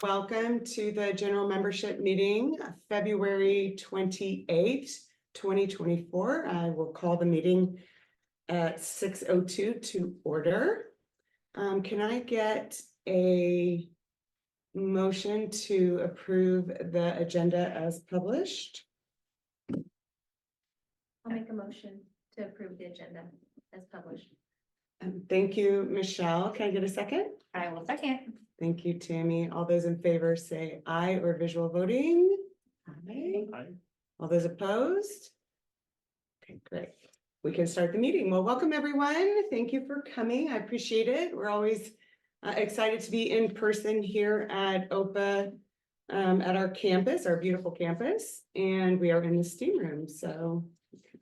Welcome to the general membership meeting, February 28th, 2024. I will call the meeting at 6:02 to order. Can I get a motion to approve the agenda as published? I'll make a motion to approve the agenda as published. Thank you, Michelle. Can I get a second? I will second. Thank you, Tammy. All those in favor say aye or visual voting. Aye. Aye. All those opposed? Okay, great. We can start the meeting. Well, welcome everyone. Thank you for coming. I appreciate it. We're always excited to be in person here at OPA at our campus, our beautiful campus, and we are in the steam room. So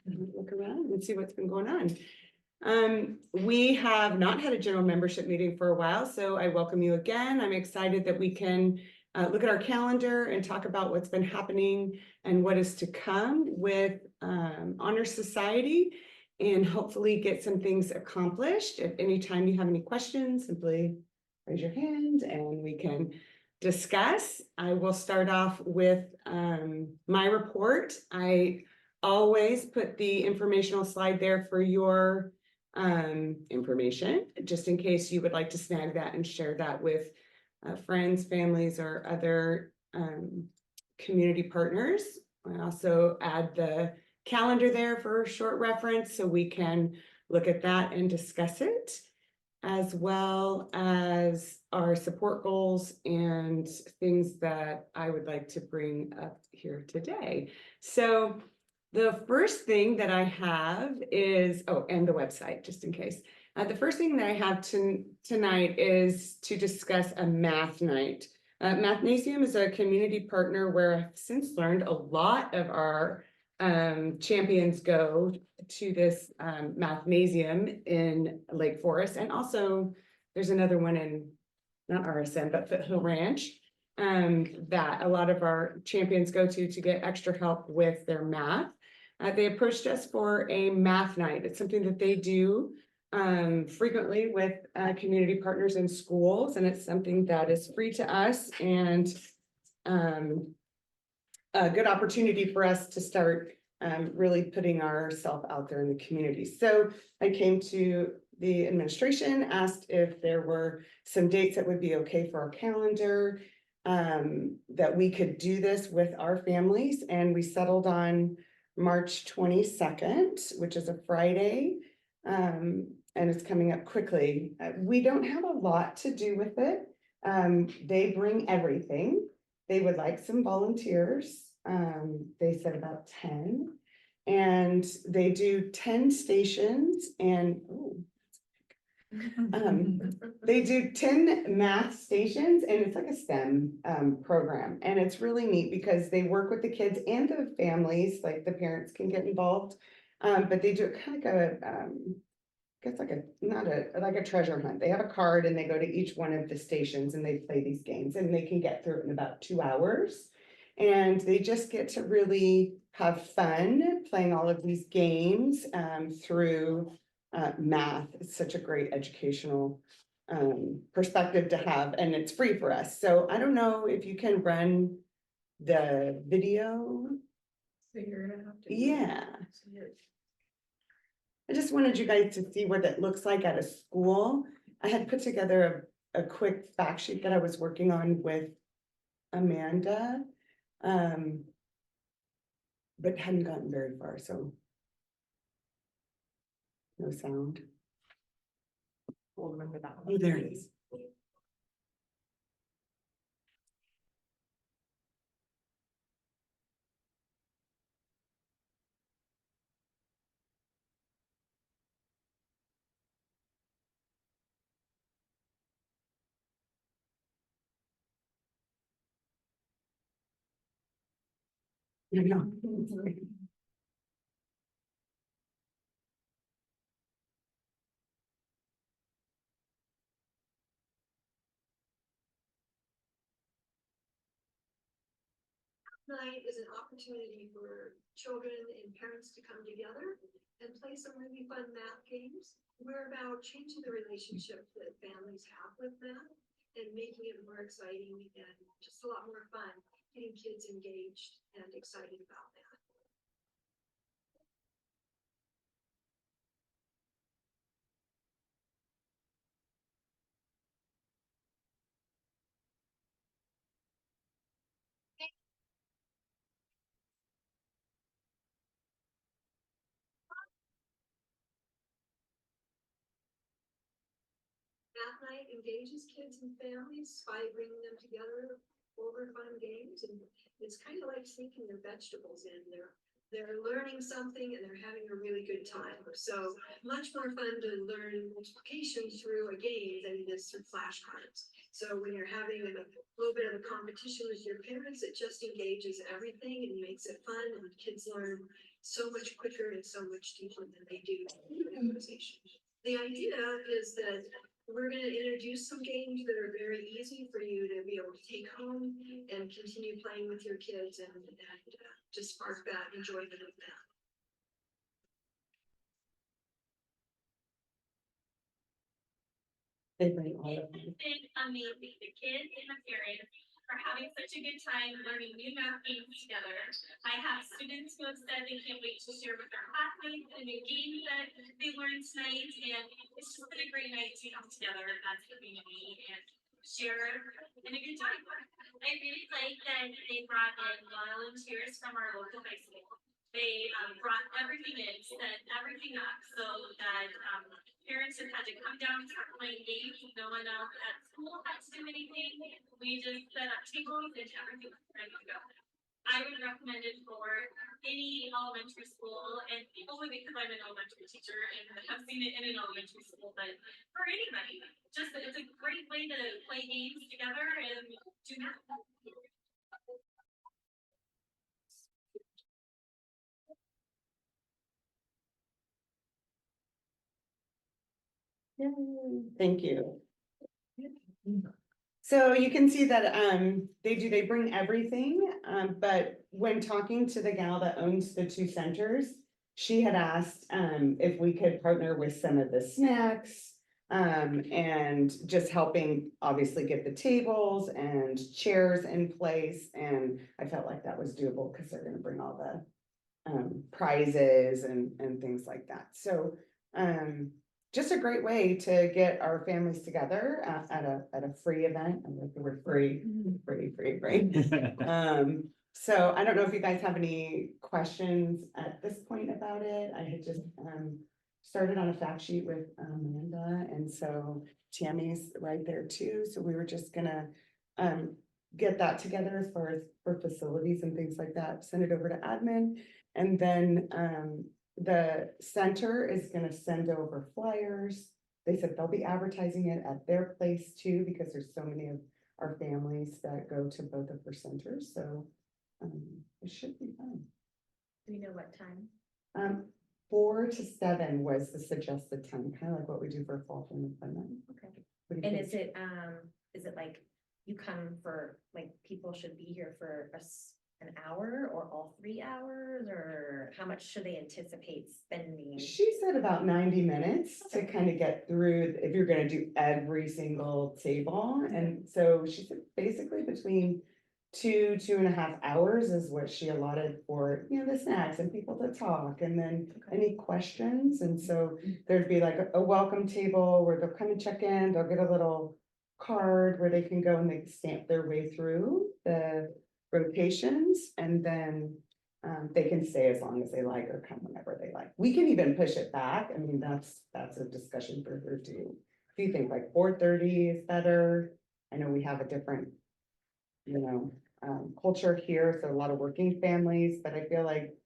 look around and see what's been going on. We have not had a general membership meeting for a while, so I welcome you again. I'm excited that we can look at our calendar and talk about what's been happening and what is to come with Honor Society, and hopefully get some things accomplished. If any time you have any questions, simply raise your hand and we can discuss. I will start off with my report. I always put the informational slide there for your information, just in case you would like to snag that and share that with friends, families, or other community partners. I also add the calendar there for short reference so we can look at that and discuss it, as well as our support goals and things that I would like to bring up here today. So the first thing that I have is, oh, and the website, just in case. The first thing that I have tonight is to discuss a math night. Mathnasium is a community partner where I've since learned a lot of our champions go to this Mathnasium in Lake Forest. And also there's another one in, not RSM, but Foothill Ranch, that a lot of our champions go to get extra help with their math. They approached us for a math night. It's something that they do frequently with community partners in schools, and it's something that is free to us and a good opportunity for us to start really putting ourselves out there in the community. So I came to the administration, asked if there were some dates that would be okay for our calendar, that we could do this with our families, and we settled on March 22nd, which is a Friday, and it's coming up quickly. We don't have a lot to do with it. They bring everything. They would like some volunteers. They said about 10, and they do 10 stations, and they do 10 math stations, and it's like a STEM program, and it's really neat because they work with the kids and the families, like the parents can get involved, but they do it kind of like a it's like a not a like a treasure hunt. They have a card and they go to each one of the stations and they play these games, and they can get through it in about 2 hours, and they just get to really have fun playing all of these games through math. It's such a great educational perspective to have, and it's free for us. So I don't know if you can run the video. So you're gonna have to. Yeah. I just wanted you guys to see what that looks like at a school. I had put together a quick fact sheet that I was working on with Amanda, but hadn't gotten very far, so no sound. We'll remember that one. Oh, there it is. I know. Night is an opportunity for children and parents to come together and play some really fun math games. We're about changing the relationship that families have with math and making it more exciting and just a lot more fun, getting kids engaged and excited about that. Math night engages kids and families by bringing them together over fun games, and it's kind of like sneaking their vegetables in. They're learning something and they're having a really good time. So much more fun to learn multiplication through a game than it is through flashcards. So when you're having a little bit of a competition with your parents, it just engages everything and makes it fun, and kids learn so much quicker and so much deeper than they do memorization. The idea is that we're going to introduce some games that are very easy for you to be able to take home and continue playing with your kids and just spark that enjoyment of that. They bring all of them. It's been amazing. The kids and the parents are having such a good time learning new math games together. I have students who have said they can't wait to share with their classmates the new games that they learned tonight, and it's just been a great night to come together as a community and share in a good time. I really like that they brought in volunteers from our local high school. They brought everything in, set everything up so that parents have had to come down and start playing games. No one else at school had to do anything. We just set up tables and everything was ready to go. I would recommend it for any elementary school, and only because I'm an elementary teacher and have seen it in an elementary school, but for anybody, just it's a great way to play games together and do math. Thank you. So you can see that they bring everything, but when talking to the gal that owns the two centers, she had asked if we could partner with some of the snacks and just helping obviously get the tables and chairs in place, and I felt like that was doable because they're gonna bring all the prizes and things like that. So just a great way to get our families together at a free event. I like the word free. So I don't know if you guys have any questions at this point about it. I had just started on a fact sheet with Amanda, and so Tammy's right there too. So we were just gonna get that together as far as for facilities and things like that, send it over to admin, and then the center is gonna send over flyers. They said they'll be advertising it at their place too, because there's so many of our families that go to both of their centers, so it should be fun. Do we know what time? 4 to 7 was the suggested time, kind of like what we do for fall family fun night. Okay. What do you And think? is it like you come for, like, people should be here for an hour or all 3 hours, or how much should they anticipate spending? She said about 90 minutes to kind of get through, if you're gonna do every single table, and so she said basically between 2.5 hours is what she allotted for, the snacks and people to talk, and then any questions, and so there'd be like a welcome table where they'll come and check in, they'll get a little card where they can go and they stamp their way through the rotations, and then they can stay as long as they like or come whenever they like. We can even push it back. I mean, that's a discussion for her too. If you think like 4:30 is better, I know we have a different, culture here, so a lot of working families, but I feel like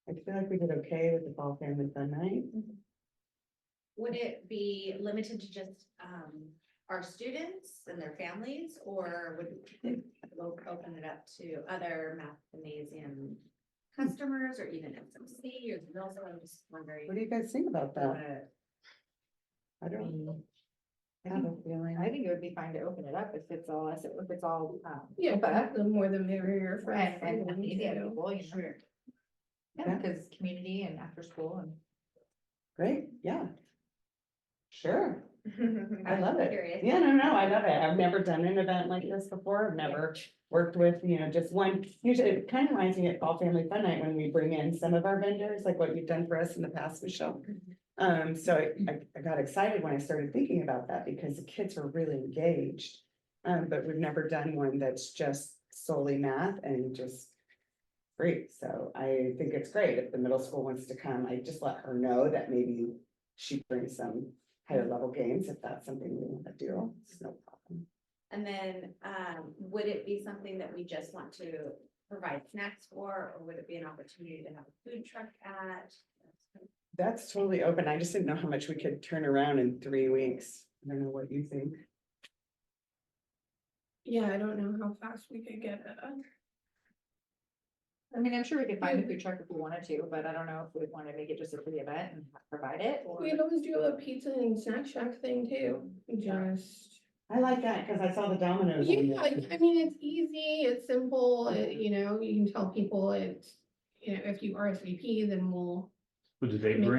we did okay with the fall family fun night. Would it be limited to just our students and their families, or would it open it up to other math gymnasium customers or even SMC or also? I'm just wondering. What do you guys think about that? I don't have a feeling. I think it would be fine to open it up if it's all, Yeah, but the more the merrier for and everyone, easy you on know. people, you know. Sure. Yeah, because community and after school and. Great, yeah. Sure. I love it. Curious. Yeah, no, I love it. I've never done an event like this before. I've never worked with, just one. Usually it kind of reminds me of Fall Family Fun Night when we bring in some of our vendors, like what you've done for us in the past, Michelle. So I got excited when I started thinking about that because the kids were really engaged. But we've never done one that's just solely math and just free. So I think it's great if the middle school wants to come. I just let her know that maybe she brings some higher level games if that's something we want to do. It's no problem. And then, would it be something that we just want to provide snacks for, or would it be an opportunity to have a food truck at? That's totally open. I just didn't know how much we could turn around in 3 weeks. I don't know what you think. Yeah, I don't know how fast we could get it. I mean, I'm sure we could find a food truck if we wanted to, but I don't know if we'd want to make it just a free event and provide it, or. We could always do a pizza and snack shack thing too, just. I like that because I saw the dominoes. on Yeah, there. I mean, it's easy, it's simple, you can tell people it's, if you RSVP, then we'll. But do they Makes-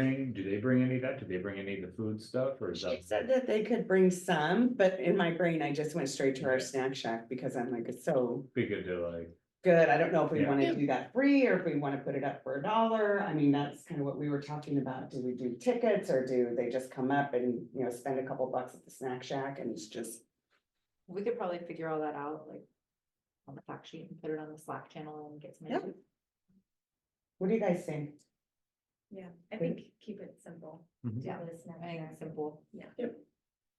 bring any of that? Do they bring any of the food stuff or is She that? said that they could bring some, but in my brain, I just went straight to our snack shack because I'm like, it's so Be good to like, good. I don't know if we Yeah. want to do that free or if we want to put it up for $1. I mean, that's kind of what we were talking about. Do we do tickets or do they just come up and, spend a couple bucks at the snack shack and it's just. We could probably figure all that out, like. On the fact sheet and put it on the Slack channel and get some. Yep. What do you guys think? Yeah, I think keep it simple. Mhm. Do the snack I think shack. it's simple.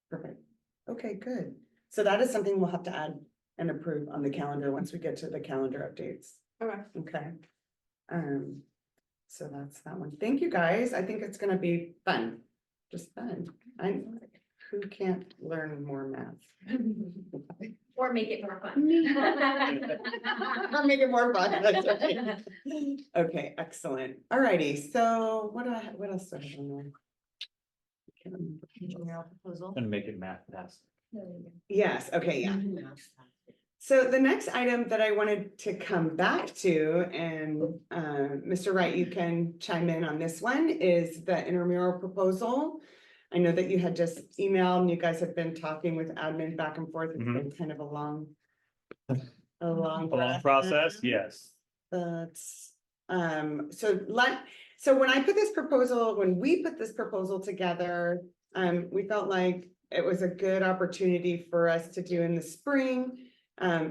Perfect. Okay, good. So that is something we'll have to add and approve on the calendar once we get to the calendar updates. Okay. Okay. So that's that one. Thank you, guys. I think it's gonna be fun. Just fun. Who can't learn more math? Or make it more fun. I'll make it more fun. That's okay. Okay, excellent. Alrighty, so what else do I have on there? I can't remember. Proposal. and make it math test. Yes, okay, yeah. So the next item that I wanted to come back to, and Mr. Wright, you can chime in on this one, is the intramural proposal. I know that you had just emailed and you guys have been talking with admin back and forth. It's been kind of a long Process, yes. But, so when we put this proposal together, we felt like it was a good opportunity for us to do in the spring.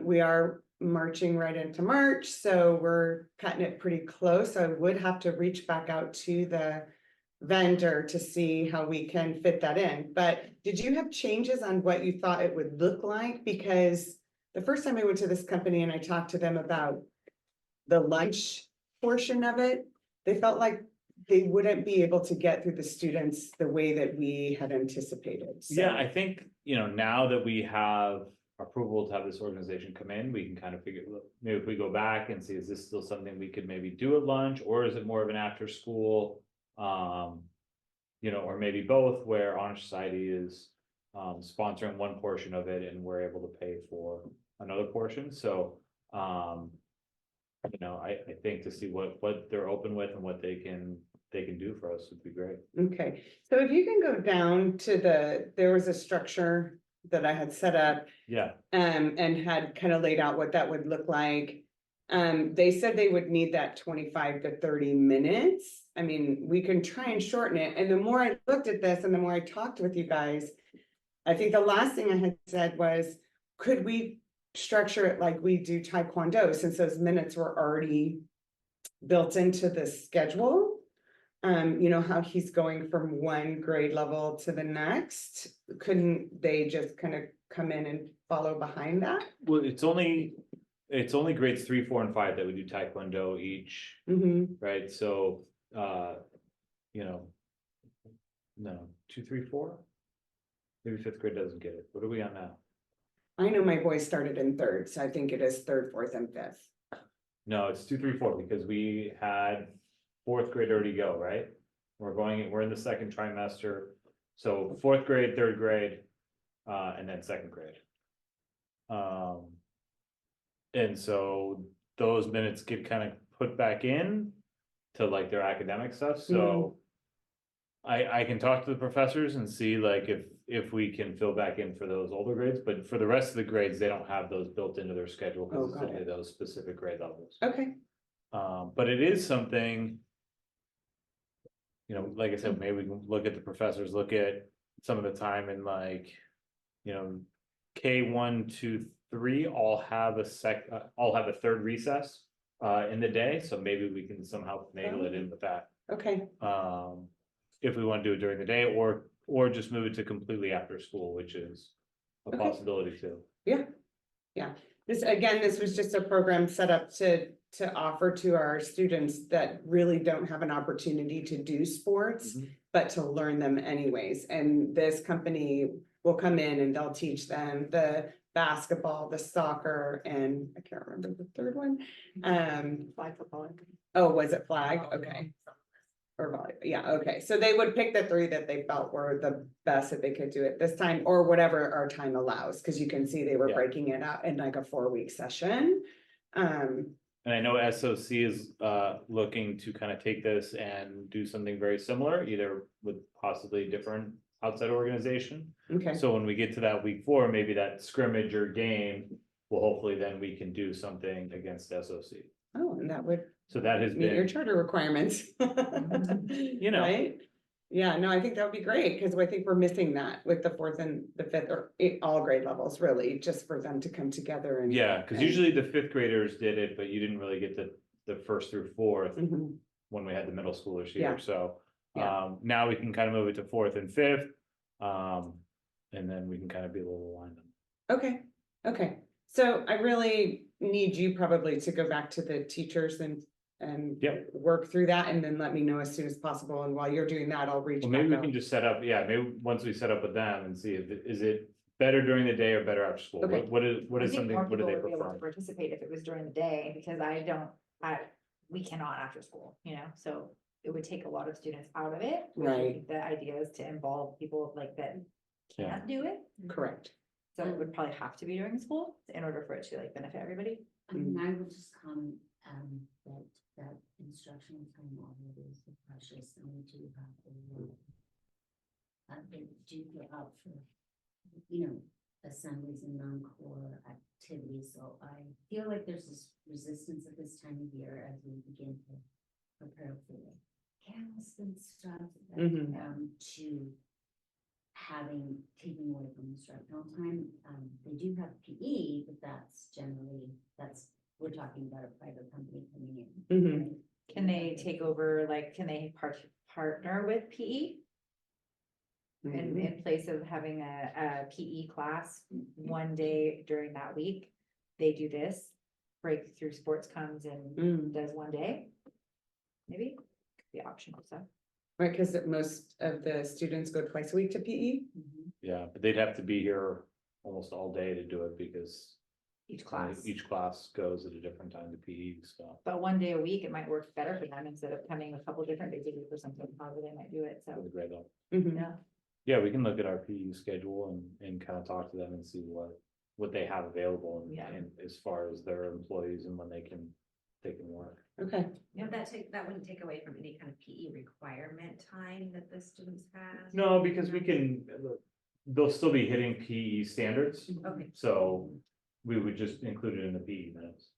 We are marching right into March, so we're cutting it pretty close. I would have to reach back out to the vendor to see how we can fit that in. But did you have changes on what you thought it would look like? Because the first time I went to this company and I talked to them about the lunch portion of it, they felt like they wouldn't be able to get through the students the way that we had anticipated. So- Yeah, I think, now that we have approval to have this organization come in, we can kind of figure, look, maybe if we go back and see, is this still something we could maybe do at lunch, or is it more of an after school? Or maybe both, where Honor Society is sponsoring one portion of it and we're able to pay for another portion, so. I think to see what they're open with and what they can do for us would be great. Okay, so if you can go down to there was a structure that I had set up. Yeah, And had kind of laid out what that would look like. They said they would need that 25 to 30 minutes. I mean, we can try and shorten it. And the more I looked at this and the more I talked with you guys, I think the last thing I had said was, could we structure it like we do Taekwondo, since those minutes were already built into the schedule? How he's going from one grade level to the next. Couldn't they just kind of come in and follow behind that? well, it's only grades 3, 4, and 5 that we do Taekwondo each, Mm-hmm. right? So, no, 2, 3, 4. Maybe 5th grade doesn't get it. What are we on now? I know my boys started in 3rd, so I think it is 3rd, 4th, and 5th. No, it's 2, 3, 4 because we had 4th grade already go, right? We're in the 2nd trimester, so 4th grade, 3rd grade, and then 2nd grade. And so those minutes get kind of put back in to like their academic stuff, so. I can talk to the professors and see like if if we can fill back in for those older grades, but for the rest of the grades, they don't have those built into their schedule Oh, because it's got only it. those specific grade levels. Okay, But it is something. You know, like I said, maybe we can look at the professors, look at some of the time in like, you know, K1, 2, 3 all have all have a third recess in the day, so maybe we can somehow finagle it in with that. okay, If we want to do it during the day or just move it to completely after school, which is a Okay. possibility too. yeah. This was just a program set up to offer to our students that really don't have an opportunity to do sports, Mhm. but to learn them anyways. And this company will come in and they'll teach them the basketball, the soccer, and I can't remember the third one. Flag football. Oh, was it flag? Okay. Or volleyball, yeah, okay, so they would pick the three that they felt were the best that they could do it this time, or whatever our time allows, because you can see they were Yeah. breaking it out in like a 4-week session. And I know SOC is looking to kind of take this and do something very similar, either with possibly a different outside organization. Okay, So when we get to that week 4, maybe that scrimmage or game, well, hopefully then we can do something against SOC. oh, and that would So that has meet your been, charter requirements. You know. Right? Yeah, no, I think that would be great, because I think we're missing that with the 4th and the 5th, or all grade levels, really, just for them to come together and. yeah, because and- usually the 5th graders did it, but you didn't really get the 1st through 4th Mhm. when we had the middle schoolers Yeah. here, so. Yeah. Now we can kind of move it to 4th and 5th. And then we can kind of be a little aligned. Okay, so I really need you probably to go back to the teachers and. Yep. Work through that, and then let me know as soon as possible, and while you're doing that, I'll reach Well, back maybe we out. can just set up, yeah, maybe once we set up with them and see if, is it better during the day or better after school? Okay. What is I think something, more what do people they would be able to prefer? Participate if it was during the day, because we cannot after school, you know, so it would take a lot of students out of it. Which I Right. think the idea is to involve people like that Yeah. can't do it, Correct. so it would probably have to be during school in order for it to like benefit everybody. I mean, I would just comment, that instructional time already is precious, and we do have a lot. They do go out for, assemblies and non-core activities, so I feel like there's this resistance at this time of year as we begin to prepare for camps and stuff. Mhm. To taking away from instructional time, they do have PE, but we're talking about a private company coming in. Mhm. right? Can they take over, like, can they partner with PE? In place of having a PE class one day during that week, they do this. Breakthrough Sports comes and Mm. does one day. Maybe, could be optional stuff. Right, because most of the students go twice a week to PE. Yeah, but they'd have to be here almost all day to do it because Each class, each class goes at a different time to PE, so. but one day a week, it might work better for them instead of coming a couple different days a week or something, however they might do it, for so, the grade level. Mhm. yeah. Yeah, we can look at our PE schedule and kind of talk to them and see what they have available Yeah. and as far as their employees and when they can work. Okay, Would that wouldn't take away from any kind of PE requirement time that the students have? No, because they'll still be hitting PE standards, Okay. so we would just include it in the PE minutes.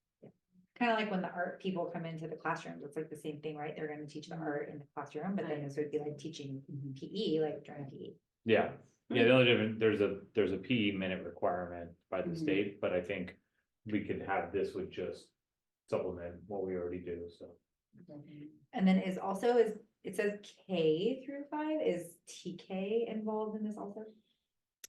Kind of like when the art people come into the classrooms, it's like the same thing, right? They're gonna teach the art in the classroom, but then this would be like teaching PE, like during PE. Yeah, the only difference, there's a PE minute requirement by the Mhm. state, but I think we could have this would just supplement what we already do, so. Definitely. And then it says K-5, is TK involved in this also?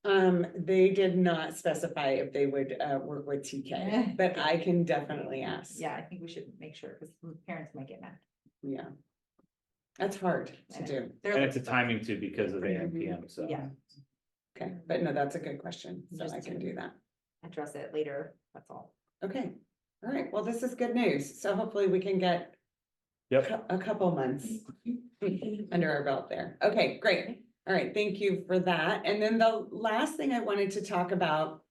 they did not specify if they would work with TK, but I can definitely ask. Yeah, I think we should make sure, because parents might get mad. Yeah. That's hard I to know. do. They're And like- it's a timing too because of AM PM, so. Yeah, Okay, but no, that's a good question, so Just I can to- do that. address it later, that's all. Okay, all right, well, this is good news, so hopefully we can get Yep, a couple months under our belt there. Okay, great. All right, thank you for that. And then the last thing I wanted to talk about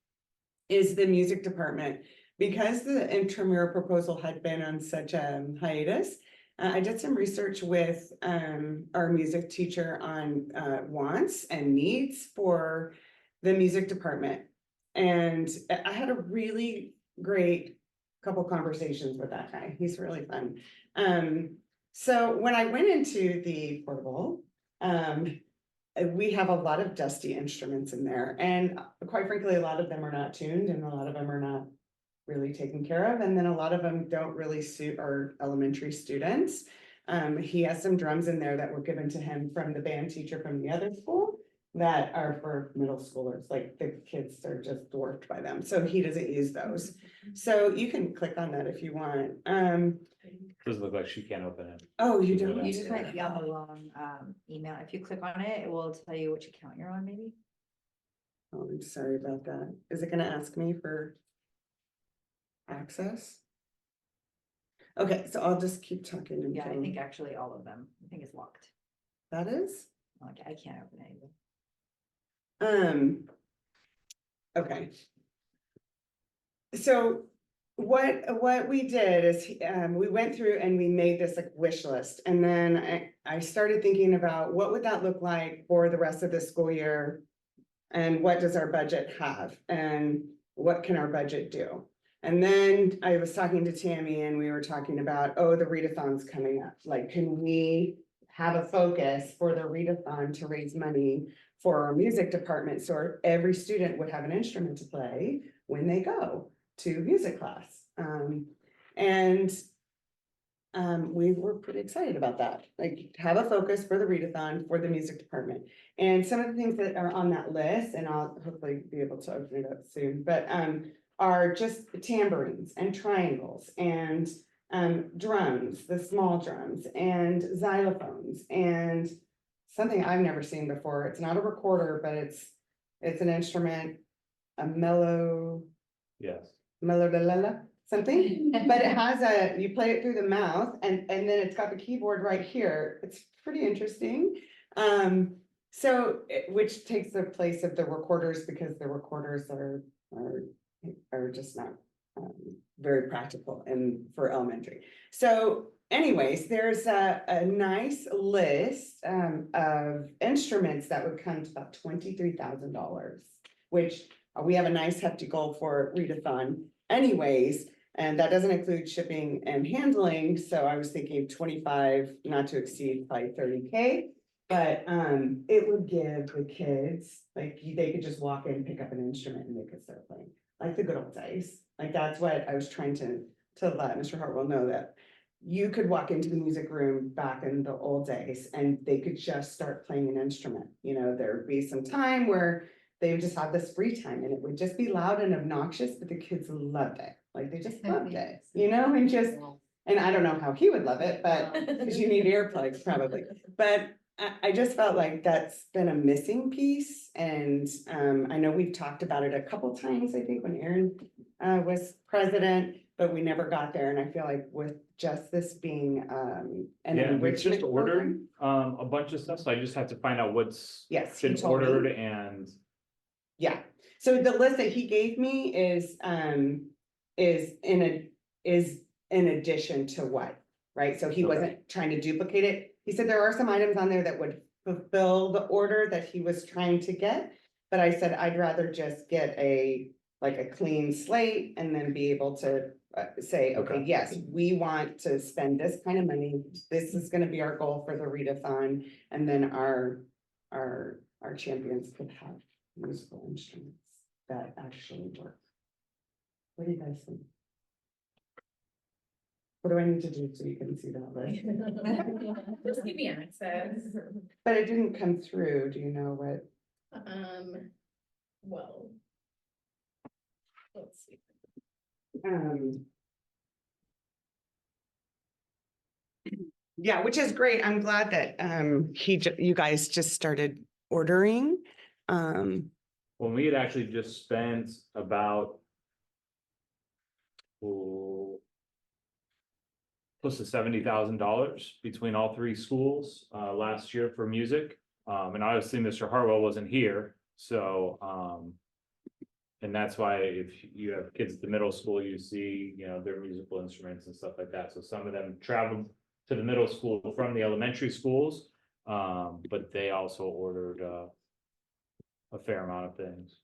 is the music department. Because the intramural proposal had been on such a hiatus, I did some research with our music teacher on wants and needs for the music department. And I had a really great couple conversations with that guy. He's really fun. So when I went into the portable, we have a lot of dusty instruments in there, and quite frankly, a lot of them are not tuned and a lot of them are not really taken care of. And then a lot of them don't really suit our elementary students. He has some drums in there that were given to him from the band teacher from the other school that are for middle schoolers, like the kids are just dwarfed by them. So he doesn't use those. So you can click on that if you want. Doesn't look like she can't open it. Oh, you You don't. You just might be on the wrong email. If you click on it, it will tell you which account you're on, maybe. Oh, I'm sorry about that. Is it gonna ask me for access? Okay, so I'll just keep talking. Yeah, I until- think actually all of them. I think it's locked. That is? Like, I can't open it either. Okay. So what we did is, we went through and we made this like wish list, and then I started thinking about what would that look like for the rest of the school year? And what does our budget have, and what can our budget do? And then I was talking to Tammy and we were talking about, oh, the readathon's coming up, like, can we have a focus for the readathon to raise money for our music department, so every student would have an instrument to play when they go to music class. We were pretty excited about that, like have a focus for the readathon for the music department. And some of the things that are on that list, and I'll hopefully be able to open it up soon, but are just tambourines and triangles and drums, the small drums, and xylophones, and something I've never seen before. It's not a recorder, but it's an instrument, a mellow Yes. something, but it has you play it through the mouth, and then it's got the keyboard right here. It's pretty interesting. Which takes the place of the recorders, because the recorders are just not very practical and for elementary. So anyways, there's a nice list of instruments that would come to about $23,000, which we have a nice hefty goal for readathon anyways, and that doesn't include shipping and handling. So I was thinking 25, not to exceed by 30K. But it would give the kids, like, they could just walk in, pick up an instrument, and they could start playing, like the good old days. Like, that's what I was trying to let Mr. Hartwell know, that you could walk into the music room back in the old days and they could just start playing an instrument. You know, there'd be some time where they would just have this free time and it would just be loud and obnoxious, but the kids loved it. Like, they just loved it, you know, and I don't know how he would love it, but because you need earplugs probably. But I just felt like that's been a missing piece, and I know we've talked about it a couple times, I think, when Aaron was president, but we never got there, and I feel like with just this being an Yeah, we've just enrichment ordered program. a bunch of stuff, so I just have to find out what's Yes, he been told me. ordered and. Yeah, so the list that he gave me is in addition to what, right? So he Okay. wasn't trying to duplicate it. He said there are some items on there that would fulfill the order that he was trying to get. But I said, I'd rather just get a clean slate and then be able to say, okay, Okay. yes, we want to spend this kind of money. This is gonna be our goal for the readathon, and then our champions could have musical instruments that actually work. What do you guys think? What do I need to do so you can see that list? Just give me access. But it didn't come through. Do you know what? Well. Let's see. Yeah, which is great. I'm glad that you guys just started ordering. When we had actually just spent about. Close to $70,000 between all three schools last year for music. And obviously Mr. Hartwell wasn't here, so and that's why if you have kids at the middle school, you see, you know, their musical instruments and stuff like that. So some of them travel to the middle school from the elementary schools. But they also ordered, a fair amount of things.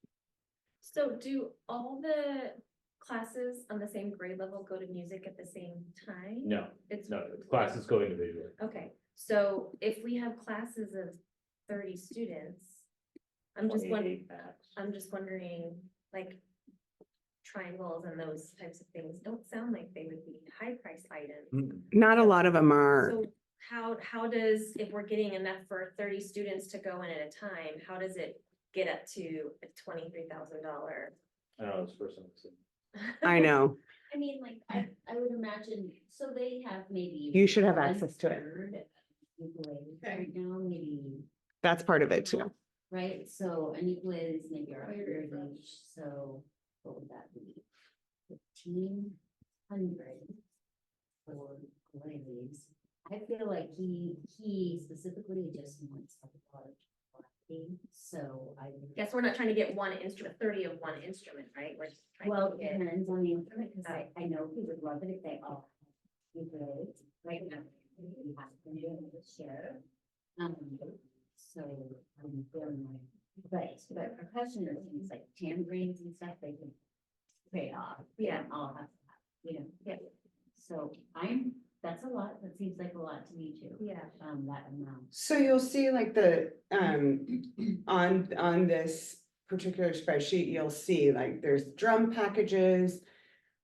So do all the classes on the same grade level go to music at the same time? No, It's. no, classes go individually. Okay, so if we have classes of 30 students, I'm just wondering, wondering, like, triangles and those types of things don't sound like they would be high price items. Mm. Not a lot of them are. So how does, if we're getting enough for 30 students to go in at a time, how does it get up to a $23,000? I know this person. I know. I mean, like, I would imagine, so they have maybe. You should have access to it. 1/3 ukuleles right now, maybe, That's part of it too. right? So an ukulele is maybe a hundred each, so what would that be? 1,500 for ukuleles. I feel like he specifically just wants a large quantity, so I. Guess we're not trying to get one instrument, 30 of one instrument, right? We're just trying Well, to it get. depends on the instrument, because I know he would love it if they all have ukuleles, right now. We have to do it with share. So I'm feeling like, but percussion or things like tambourines and stuff, they can trade off. They Yeah. don't all have to have, you know. Yeah. So that's a lot, that seems like a lot to me too. Yeah. That amount. So you'll see like on this particular spreadsheet, you'll see like there's drum packages.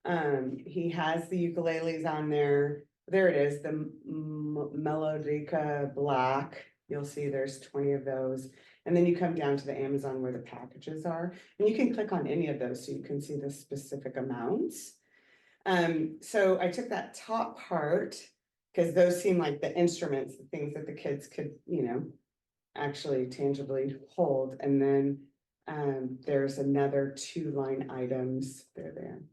He has the ukuleles on there. There it is, the Melodica Black. You'll see there's 20 of those. And then you come down to the Amazon where the packages are, and you can click on any of those so you can see the specific amounts. So I took that top part because those seem like the instruments, the things that the kids could, actually tangibly hold. And then there's another 2 line items, they're there.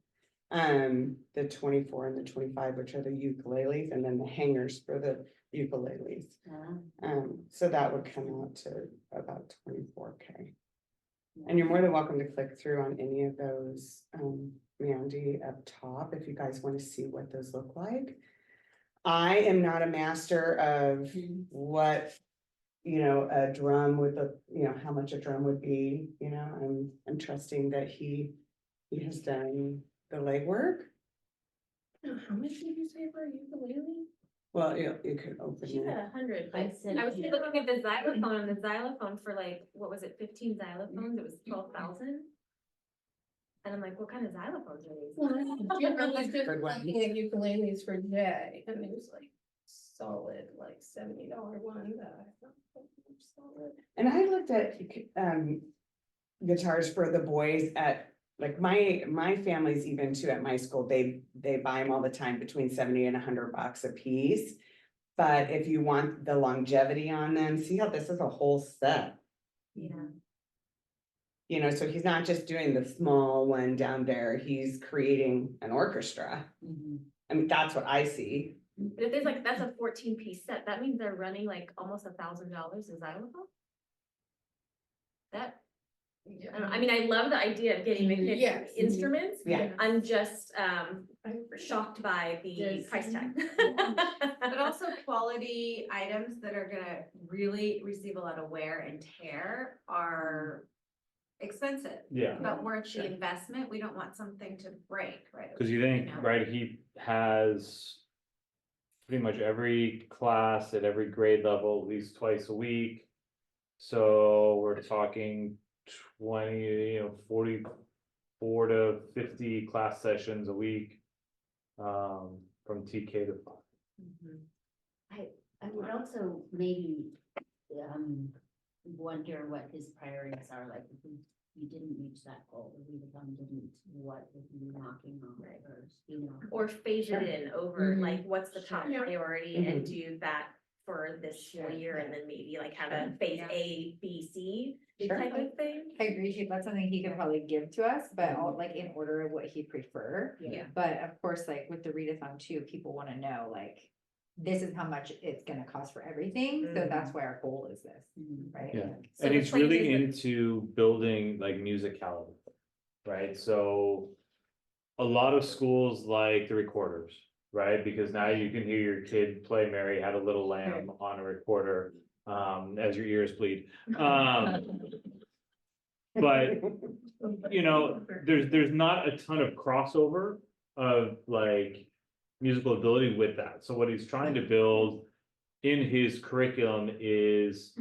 The 24 and the 25, which are the ukuleles, and then the hangers for the ukuleles. So that would come out to about 24K. And you're more than welcome to click through on any of those, Mandy, up top, if you guys want to see what those look like. I am not a master of what, a drum with how much a drum would be, I'm trusting that he has done the legwork. How much did you say for a ukulele? Well, you could open She's it. at 100, I but said I was yeah. looking at the xylophone, and the xylophone for like, what was it, 15 xylophones, it was 12,000. And I'm like, what kind of xylophones are these? I was just Good one. looking at ukuleles for Jay, and it was like solid, like $70 one that I thought was solid. And I looked at guitars for the boys at, like, my family's even too at my school, they buy them all the time between 70 and $100 a piece. But if you want the longevity on them, see how this is a whole set, Yeah. so he's not just doing the small one down there, he's creating an orchestra. I mean, that's what I see. But if there's like, that's a 14-piece set, that means they're running like almost $1,000 a xylophone? That, I don't know, I mean, I love the idea of getting the kids Yes. instruments. Yeah. I'm just shocked by the Yes. price tag. But also quality items that are gonna really receive a lot of wear and tear are expensive. Yeah, But worth Sure. the investment, we don't want something to break, right? because you think, know? right, he has pretty much every class at every grade level, at least twice a week. So we're talking 44 to 50 class sessions a week. From TK to 5. I would also maybe, wonder what his priorities are, like, if we didn't reach that goal, if we didn't, what would be knocking on first, Or phase it in over, like, what's the top Sure. priority, and do that for this school year, and then maybe like have a phase Yeah. A, B, C Sure. type of thing. I agree, that's something he could probably give to us, but all like in order of what he'd prefer. Yeah. But of course, like with the readathon too, people wanna know, like, this is how much it's gonna cost for everything, so that's why our goal is this, right? Yeah. So And the he's plan really is into building like musicality, right? So a lot of schools like the Recorders, right? Because now you can hear your kid play Mary Had a Little Lamb on a recorder, as your ears bleed. But, you know, there's not a ton of crossover of like musical ability with that. So what he's trying to build in his curriculum is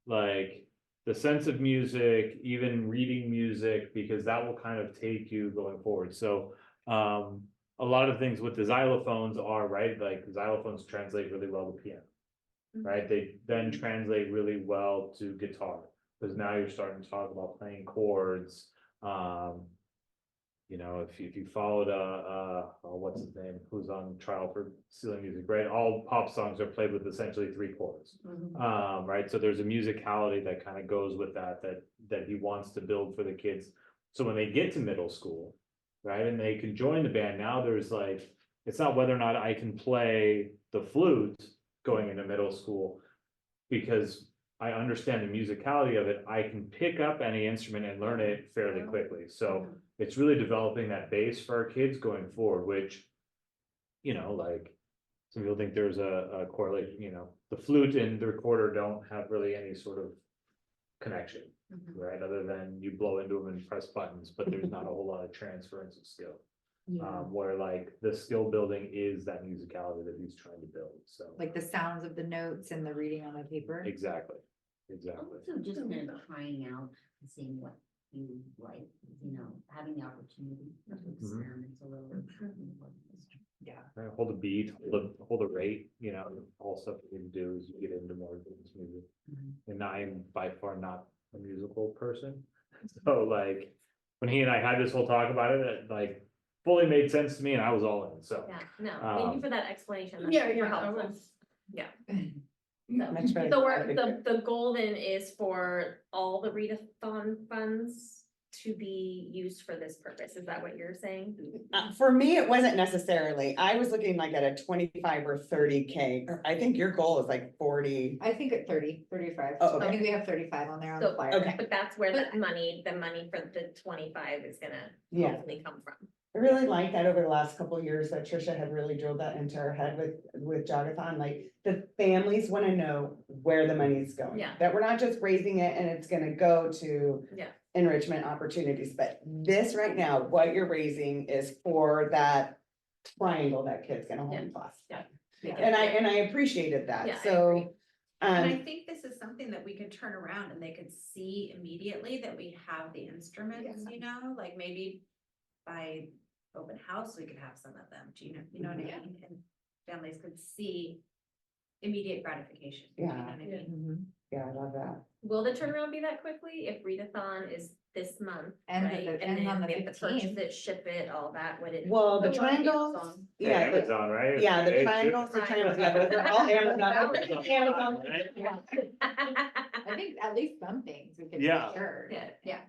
like the sense of music, even reading music, because that will kind of take you going forward. So a lot of things with the xylophones are, right, like xylophones translate really well to piano, right? They then translate really well to guitar, because now you're starting to talk about playing chords. You know, if you followed what's his name, who's on trial for stealing music, right? All pop songs are played with essentially 3 chords. Right, so there's a musicality that kind of goes with that he wants to build for the kids. So when they get to middle school, right, and they can join the band, now there's like, it's not whether or not I can play the flute going into middle school, because I understand the musicality of it. I can pick up any instrument and learn it fairly quickly. So it's really developing that base for our kids going forward, which, you know, like some people think there's a correlation, you know, the flute and the recorder don't have really any sort of connection, right? Other than you blow into them and press buttons, but there's not a whole lot of transference of skill. Where like the skill building is that musicality that he's trying to build, so. Like the sounds of the notes and the reading on the paper. Exactly. Also just kind of trying out and seeing what you like, you know, having the opportunity to experiment a little. Yeah. Hold a beat, hold a rate, you know, all stuff that you can do is you get into more advanced music. And I'm by far not a musical person, so like, when he and I had this whole talk about it, it like fully made sense to me and I was all in, so. Yeah, no, thank you for that explanation. That's Yeah, super yeah, that helpful. was. Yeah. That's very So we're, good. the goal then is for all the readathon funds to be used for this purpose. Is that what you're saying? For me, it wasn't necessarily, I was looking like at a 25 or 30K, or I think your goal is like 40. I think at 30, 35. Oh, okay. I think we have 35 on there on the So, flyer. Okay. but that's where the money for the 25 is gonna Yeah. hopefully come from. I really like that over the last couple of years that Trisha had really drilled that into her head with Jogathon, like the families want to know where the money's going. Yeah. That we're not just raising it and it's gonna go to Yeah. enrichment opportunities, but this right now, what you're raising is for that triangle that kid's gonna hold in class. Yeah. And I appreciated Yeah, I that, agree. so. And I think this is something that we could turn around and they could see immediately that we have the instruments, you know, like maybe by open house, we could have some of them, do you know what I mean? And families could see immediate gratification. You know Yeah. what I mean? Yeah, I love that. Will the turnaround be that quickly if readathon is this month, And right? and then on the we have to purchase 15th. it, ship it, all that, would it? Well, the Oh, triangles, Amazon. yeah, Amazon, right? yeah, the It's- triangles, yeah, those are all Amazon. Amazon. I think at least some things we could. Yeah. Sure. Yeah,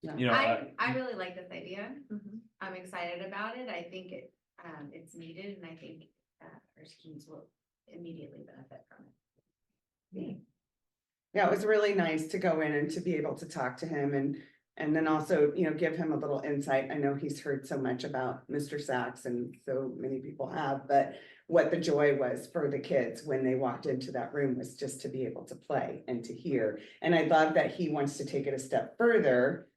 You know, I really like this idea. Mhm. I'm excited about it. I think it's needed and I think our students will immediately benefit from it. Yeah, it was really nice to go in and to be able to talk to him and then also, you know, give him a little insight. I know he's heard so much about Mr. Sachs and so many people have, but what the joy was for the kids when they walked into that room was just to be able to play and to hear. And I love that he wants to take it a step further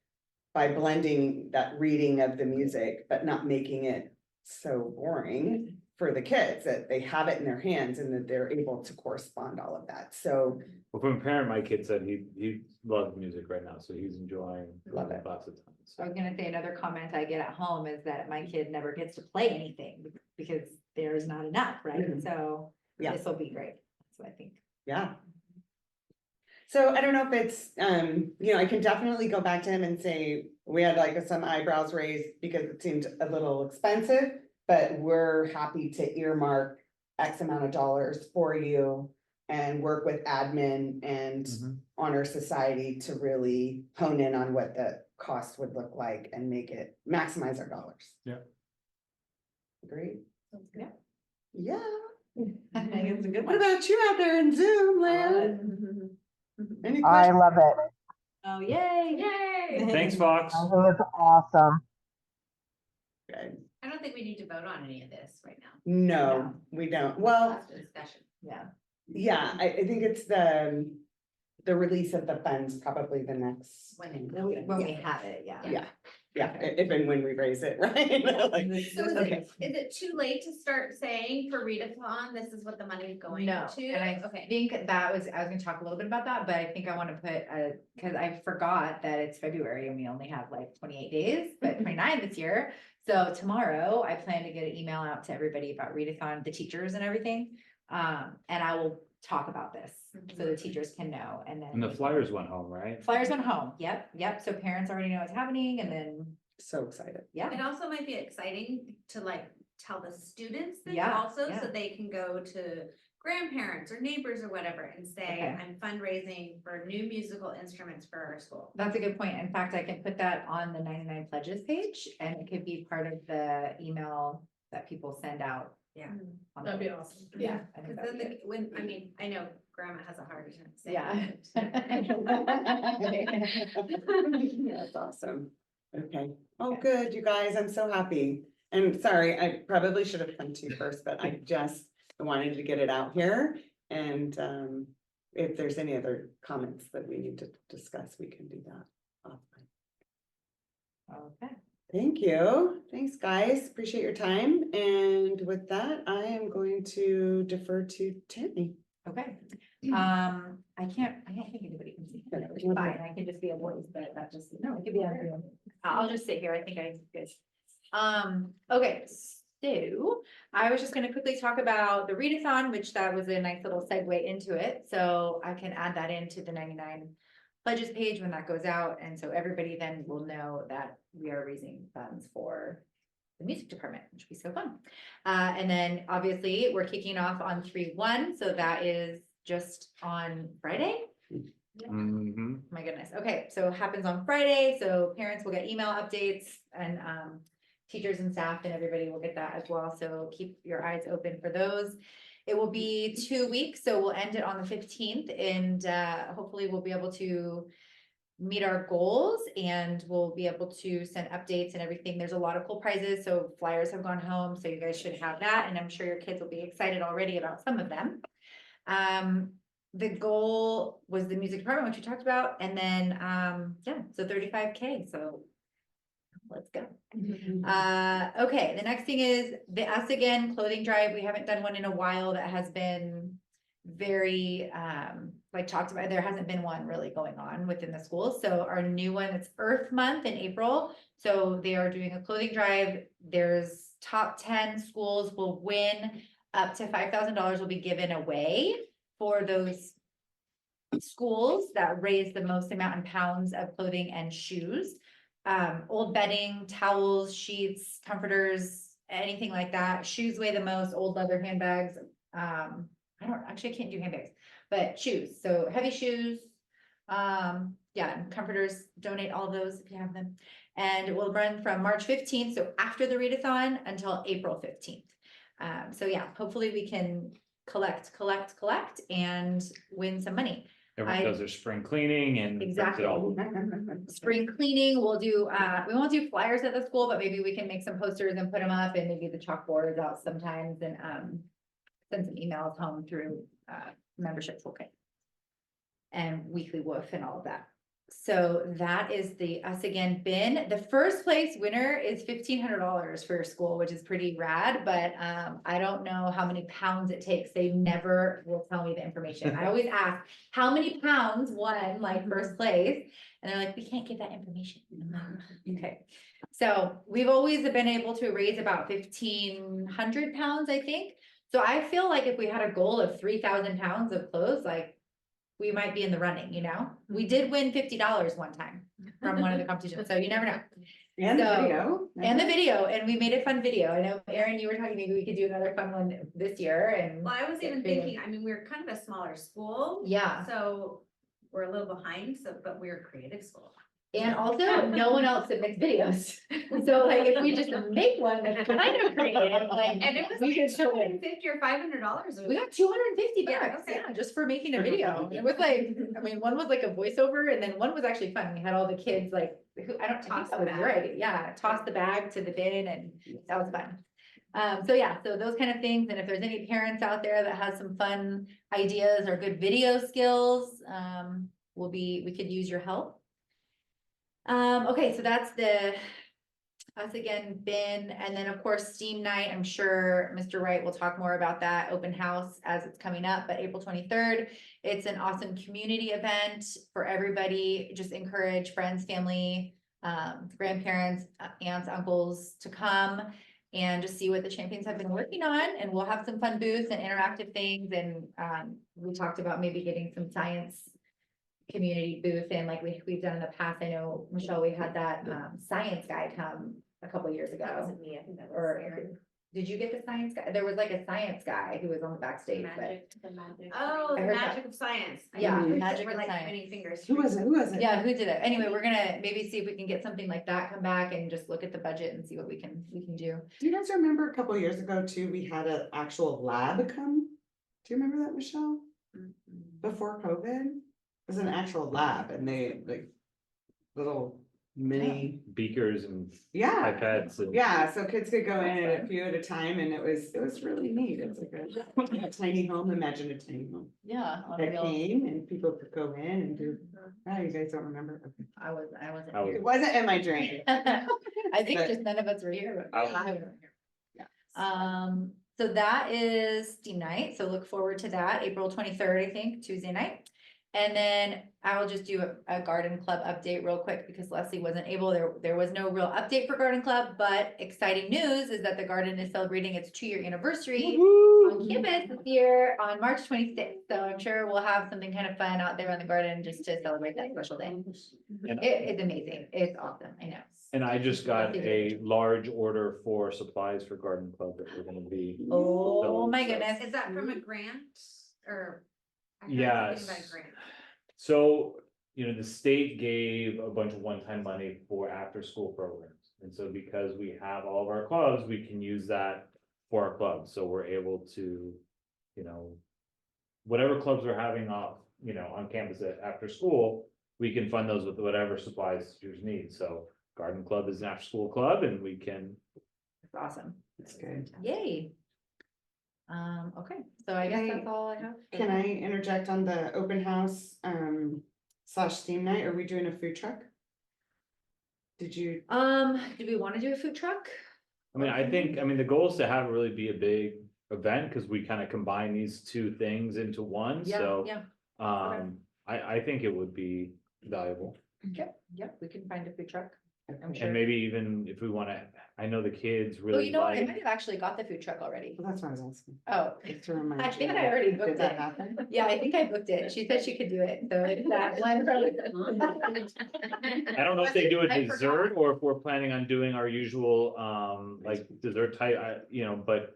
by blending that reading of the music, but not making it so boring for the kids, that they have it in their hands and that they're able to correspond all of that. So well, from a parent, my kid said he loves music right now, so he's enjoying Love it. lots of time. I was gonna say another comment I get at home is that my kid never gets to play anything because there's not enough, right? Mhm. So Yeah. this will be great. That's what I think. yeah. So I don't know if it's, you know, I can definitely go back to him and say, we had like some eyebrows raised because it seemed a little expensive, but we're happy to earmark X amount of dollars for you and work with admin and honor society to really hone in on what the cost would look like and make it maximize our dollars. Yeah. Great. Yeah. Yeah. I think it's a good What one. about you out there in Zoom, land? Any I questions? love it. Oh, yay. Yay! Thanks, Fox. I think it's awesome. Good. I don't think we need to vote on any of this right now. No, we don't. Well, Last discussion. Yeah. yeah, I think it's the release of the funds, probably the next. When we have it, yeah. Yeah, if and when we raise it, right? Like, So is okay. it too late to start saying for readathon, this is what the money is going No, to? and I Okay. think I was gonna talk a little bit about that, but I think I wanna put, cause I forgot that it's February and we only have like 28 days, but 29 this year. So tomorrow I plan to get an email out to everybody about readathon, the teachers and everything. And I will talk about this, so the teachers can know, and then. And the flyers went home, right? Flyers went home, yep, so parents already know what's happening, and then, So excited. yeah. It also might be exciting to like tell the students this Yeah, also, yeah. so they can go to grandparents or neighbors or whatever and say, Okay. I'm fundraising for new musical instruments for our school. That's a good point. In fact, I can put that on the 99 pledges page, and it could be part of the email that people send out. Yeah. on That'd be the- awesome. Yeah. I Cause think then that'd be when, I mean, I know grandma has a hard time saying. Yeah. That's awesome. Okay. Oh, good, you guys. I'm so happy. And sorry, I probably should have come to you first, but I just wanted to get it out here. And if there's any other comments that we need to discuss, we can do that offline. Okay. Thank you. Thanks, guys. Appreciate your time. And with that, I am going to defer to Tammy. Okay, I can't think anybody can see, me, which is fine, I can just be a voice, but that just, no, it could be on Zoom. I'll just sit here, I think I'm good. Okay, so I was just gonna quickly talk about the readathon, which that was a nice little segue into it, so I can add that into the 99 pledges page when that goes out, and so everybody then will know that we are raising funds for the music department, which will be so fun. And then obviously we're kicking off on 3/1, so that is just on Friday. Mm-hmm. My goodness. Okay, so it happens on Friday, so parents will get email updates and teachers and staff and everybody will get that as well. So keep your eyes open for those. It will be 2 weeks, so we'll end it on the 15th, and hopefully we'll be able to meet our goals, and we'll be able to send updates and everything. There's a lot of cool prizes, so flyers have gone home, so you guys should have that, and I'm sure your kids will be excited already about some of them. The goal was the music department, which we talked about, and then yeah, so 35K, so let's go. Okay, the next thing is the Us Again clothing drive. We haven't done one in a while. That has been very like talked about. There hasn't been one really going on within the schools. So our new one, it's Earth Month in April. So they are doing a clothing drive. There's top 10 schools will win up to $5,000 will be given away for those schools that raise the most amount in pounds of clothing and shoes. Old bedding, towels, sheets, comforters, anything like that. Shoes weigh the most, old leather handbags. I can't do handbags, but shoes. So heavy shoes. Yeah, and comforters, donate all those if you have them. And it will run from March 15th, so after the readathon, until April 15th. So yeah, hopefully we can collect and win some money. Everyone does their spring cleaning and. brings it Exactly. all. Spring cleaning, we'll do, we won't do flyers at the school, but maybe we can make some posters and put them up, and maybe the chalkboard is out sometimes, and send some emails home through membership toolkit and weekly woof and all of that. So that is the Us Again bin. The first place winner is $1,500 for your school, which is pretty rad, but I don't know how many pounds it takes. They never will tell me the information. I always ask, how many pounds won like first place? And they're like, we can't get that information. I'm like, okay. So we've always been able to raise about 1,500 pounds, I think. So I feel like if we had a goal of 3,000 pounds of clothes, like we might be in the running, you know? We did win $50 one time from one of the competitions, so you never know. And the So- video. And the video, and we made a fun video. I know, Erin, you were talking, maybe we could do another fun one this year, and Well, I was get even bigger. thinking, I mean, we're kind of a smaller school. Yeah, So we're a little behind, so, but we're a creative school. and also, no one else submits videos. So like, if we just make one that's kind of creative, like, And it was we could show it. $250 or $500. We got 250 Yeah, bucks, okay. yeah, just for making a video. It was like, I mean, one was like a voiceover, and then one was actually fun. We had all the kids like I don't, Toss that the was bag. great, yeah, toss the bag to the bin and that was fun. So yeah, so those kind of things, and if there's any parents out there that has some fun ideas or good video skills, we could use your help. Okay, so that's us again, bin, and then of course, STEAM night, I'm sure Mr. Wright will talk more about that open house as it's coming up, but April 23rd. It's an awesome community event for everybody, just encourage friends, family, grandparents, aunts, uncles to come and just see what the champions have been working on, and we'll have some fun booths and interactive things, and we talked about maybe getting some science community booth, and like we've done in the past. I know, Michelle, we had that science guy come a couple years That ago. wasn't me, I think that was Or Aaron. did you get the science guy? There was like a science guy who was on the backstage, but The magic. Oh, I the heard that. magic of science. Yeah, Mhm. magic We're of like science. pointing fingers. Who was it? Who was it? Yeah, who did it? Anyway, we're gonna maybe see if we can get something like that come back and just look at the budget and see what we can do. Do you guys remember a couple years ago too, we had an actual lab come? Do you remember that, Michelle? Before COVID? It was an actual lab and they like little mini, Beakers and yeah. pipettes and. Yeah, so kids could go in at a few at a time and it was really neat. It's like a tiny home, imagine a tiny home. Yeah. That came and people could go in and do, oh, you guys don't remember? Okay. I wasn't I was- It wasn't in my dream. I think But- just none of us were here. I but- was- Yeah. So that is STEAM night, so look forward to that, April 23rd, I think, Tuesday night. And then I will just do a garden club update real quick because Leslie wasn't able, there was no real update for garden club, but exciting news is that the garden is celebrating its 2-year anniversary on campus this year on March 26th. So I'm sure we'll have something kind of fun out there in the garden just to celebrate that special day. And- It is amazing, it's awesome, I know. And I just got a large order for supplies for garden club that we're gonna be. Oh my So- goodness. Is that from a grant or? I heard Yes. something about a grant. So, the state gave a bunch of one-time money for after-school programs. And so because we have all of our clubs, we can use that for our clubs. So we're able to, whatever clubs we're having off, on campus after school, we can fund those with whatever supplies teachers need. So garden club is an after-school club and we can. It's awesome. That's good. Yay. Okay, so I guess Can I- that's all I have. Can I interject on the open house, / STEAM night? Are we doing a food truck? Did you, Do we want to do a food truck? I think the goal is to have it really be a big event because we kind of combine these two things into one. Yeah, So, yeah, I think it would be valuable. yeah, we can find a food truck. I'm okay, sure. And maybe even if we want to, I know the kids Oh, really you know what? I like. might have actually got the food truck already. well, that's what I was asking. Oh, Just to remind I think you. I already booked Did that it. happen? Yeah, I think I booked it. She said she could do it, so it's that one. I don't know if they do a I dessert or if we're planning on doing our usual, like dessert type, but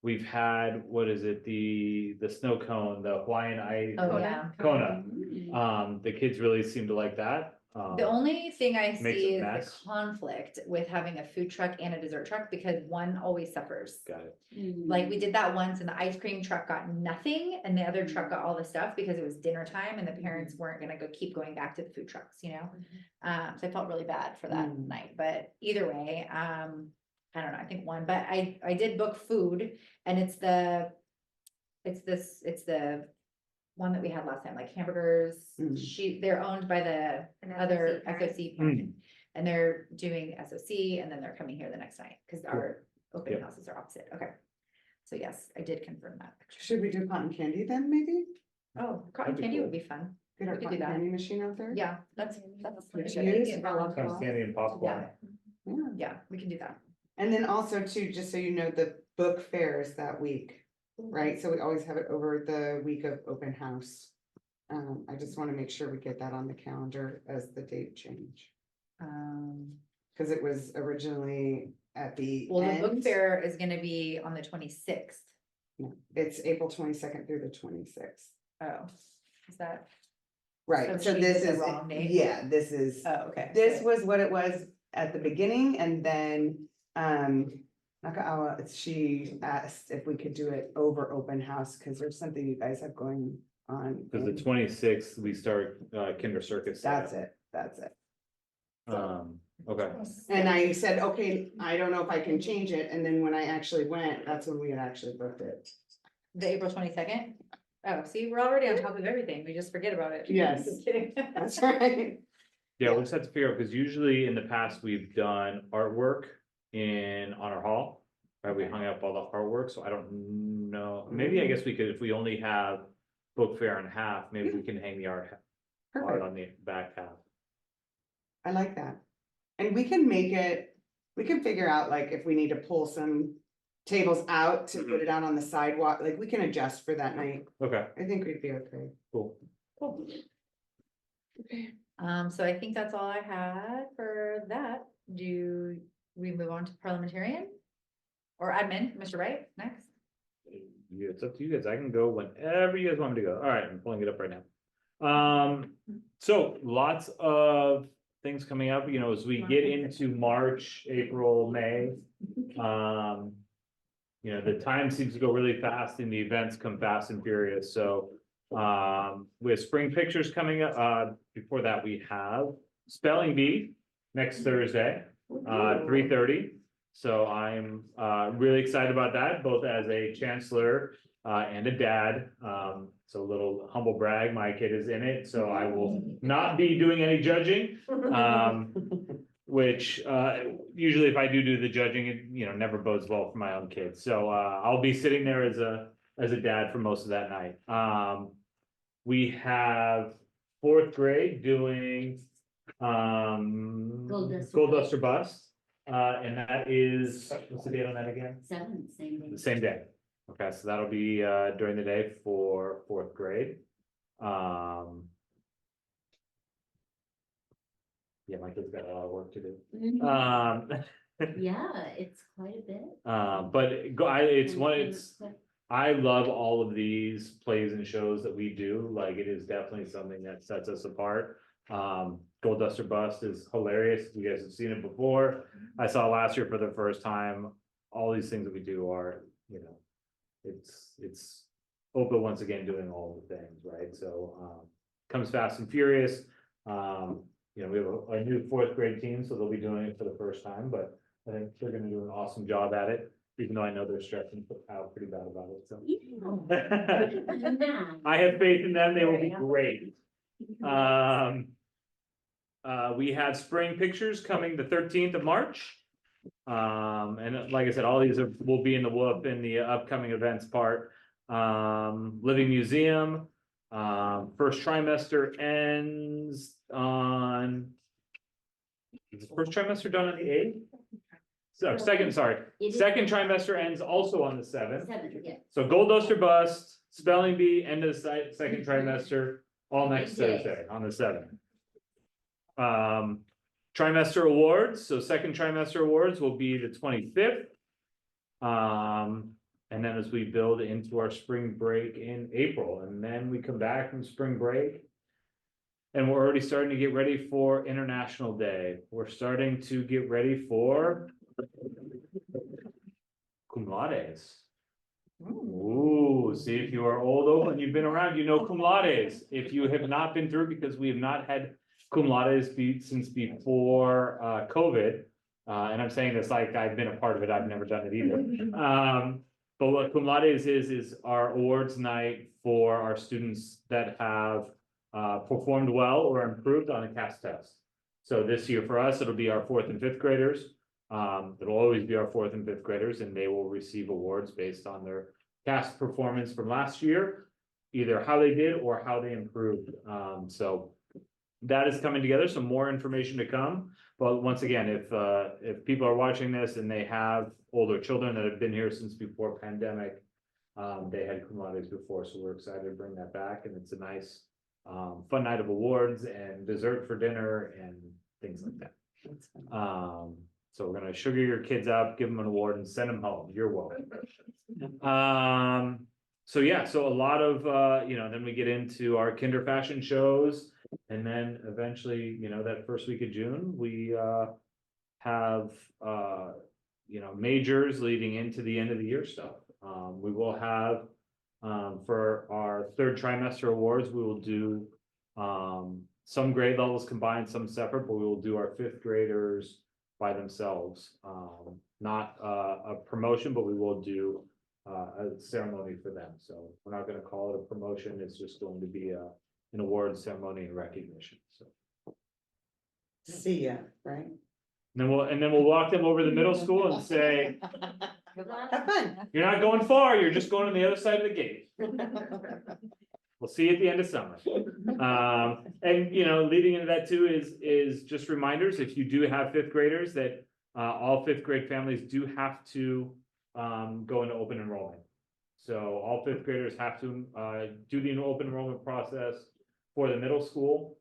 we've had, what is it, the snow cone, the Hawaiian ice. Oh, yeah. Kona. The kids really seem to like that. The only thing I Makes see a is the mess. conflict with having a food truck and a dessert truck because one always suffers. Got it. Like we did that once and the ice cream truck got nothing and the other truck got all the stuff because it was dinner time and the parents weren't gonna keep going back to the food trucks, So I felt really bad for that Mm. night, but either way, I don't know, I think one, but I did book food and it's the one that we had last time, like hamburgers. Mm. They're owned by the An other SOC parent. SOC parent. And they're doing SOC and then they're coming here the next night, cause our open Yep. houses are opposite, okay. So yes, I did confirm that. Should we do cotton candy then, maybe? Oh, cotton That'd be candy cool. would be fun, Get our We could do cotton that. Mm-hmm. candy machine out there? yeah, that's. Which good. is Sounds candy and popcorn. Yeah. Yeah, we can do that. And then also too, just so you know, the book fair is that week, right? So we always have it over the week of open house. I just want to make sure we get that on the calendar as the date change, because it was originally at the Well, the book end. fair is gonna be on the 26th. No, it's April 22nd through the 26th. Oh, is that, Right, So so she this did the is, wrong date? yeah, this is, oh, okay. this was what it was at the beginning, and then, Nakaawa, she asked if we could do it over open house, because there's something you guys have going on. Cause the in- 26th, we start Kinder Circus. That's it, that's it. Okay, And I said, okay, I don't know if I can change it, and then when I actually went, that's when we had actually booked it. The April 22nd. Oh, see, we're already on top of everything. We just forget about it. Yes. Just kidding. That's right. yeah, we'll just have to figure out, because usually in the past, we've done artwork in Honor Hall. Right, we hung up all the artwork, so I don't know, maybe I guess we could, if we only have book fair and half, maybe we can hang the art Perfect. on the back half. I like that. And we can make it, we can figure out like if we need to pull some tables out to put it out on the sidewalk, like we can adjust for that night. Okay, I think we'd be okay. cool. So I think that's all I had for that. Do we move on to parliamentarian? Or admin, Mr. Wright, next? Yeah, it's up to you guys. I can go whenever you guys want me to go. All right, I'm pulling it up right now. So lots of things coming up, you know, as we get into March, April, May. You know, the time seems to go really fast and the events come fast and furious, so. With spring pictures coming up, before that, we have spelling bee next Thursday, 3:30. So I'm really excited about that, both as a chancellor and a dad. So a little humble brag, my kid is in it, so I will not be doing any judging. Which usually if I do the judging, it, you know, never bodes well for my own kids. So I'll be sitting there as a dad for most of that night. We have fourth grade doing Gold Duster Bust. And that is, what's the date on that again? 7, same day. The same day. Okay, so that'll be during the day for fourth grade. Yeah, my kid's got a lot of work to do. Yeah, it's quite a bit. But I love all of these plays and shows that we do, like it is definitely something that sets us apart. Gold Duster Bust is hilarious, you guys have seen it before, I saw it last year for the first time. All these things that we do are, you know, it's Oprah once again doing all the things, right? So comes fast and furious. You know, we have a new fourth grade team, so they'll be doing it for the first time, but I think they're gonna do an awesome job at it, even though I know they're stressing out pretty bad about it, so. I have faith in them, they will be great. We have spring pictures coming the 13th of March. And like I said, all these will be in the WOOP in the upcoming events part. Living Museum, first trimester ends on. Is the first trimester done on the 8th? So second trimester ends also on the 7th. 7, yeah. So Gold Duster Bust, spelling bee, end of the second trimester, all next Big day. Thursday on the 7th. Trimester awards, so second trimester awards will be the 25th. And then as we build into our spring break in April, and then we come back from spring break. And we're already starting to get ready for International Day. We're starting to get ready for cum laudes. Ooh, see, if you are old and you've been around, you know cum laudes. If you have not been through, because we have not had cum laudes since before COVID. And I'm saying this like I've been a part of it, I've never done it either. But what cum laudes is our awards night for our students that have performed well or improved on a CAS test. So this year for us, it'll be our 4th and 5th graders. It'll always be our 4th and 5th graders, and they will receive awards based on their CAS performance from last year, either how they did or how they improved. So that is coming together, some more information to come. But once again, if people are watching this and they have older children that have been here since before pandemic, they had cum laudes before, so we're excited to bring that back, and it's a nice fun night of awards and dessert for dinner and things like that. So we're gonna sugar your kids up, give them an award, and send them home. You're welcome. So yeah, so a lot of you know, then we get into our kinder fashion shows, and then eventually, you know, that first week of June, we have you know, majors leading into the end of the year stuff. We will have for our 3rd trimester awards, we will do some grade levels combined, some separate, but we will do our fifth graders by themselves. Not a promotion, but we will do a ceremony for them. So we're not gonna call it a promotion. It's just going to be an award ceremony and recognition. So See ya, right? then we'll walk them over to the middle school and say, Good luck. Have fun. you're not going far, you're just going on the other side of the gate. We'll see you at the end of summer. And you know, leading into that too is just reminders, if you do have fifth graders, that all fifth grade families do have to go into open enrollment. So all fifth graders have to do the open enrollment process for the middle school.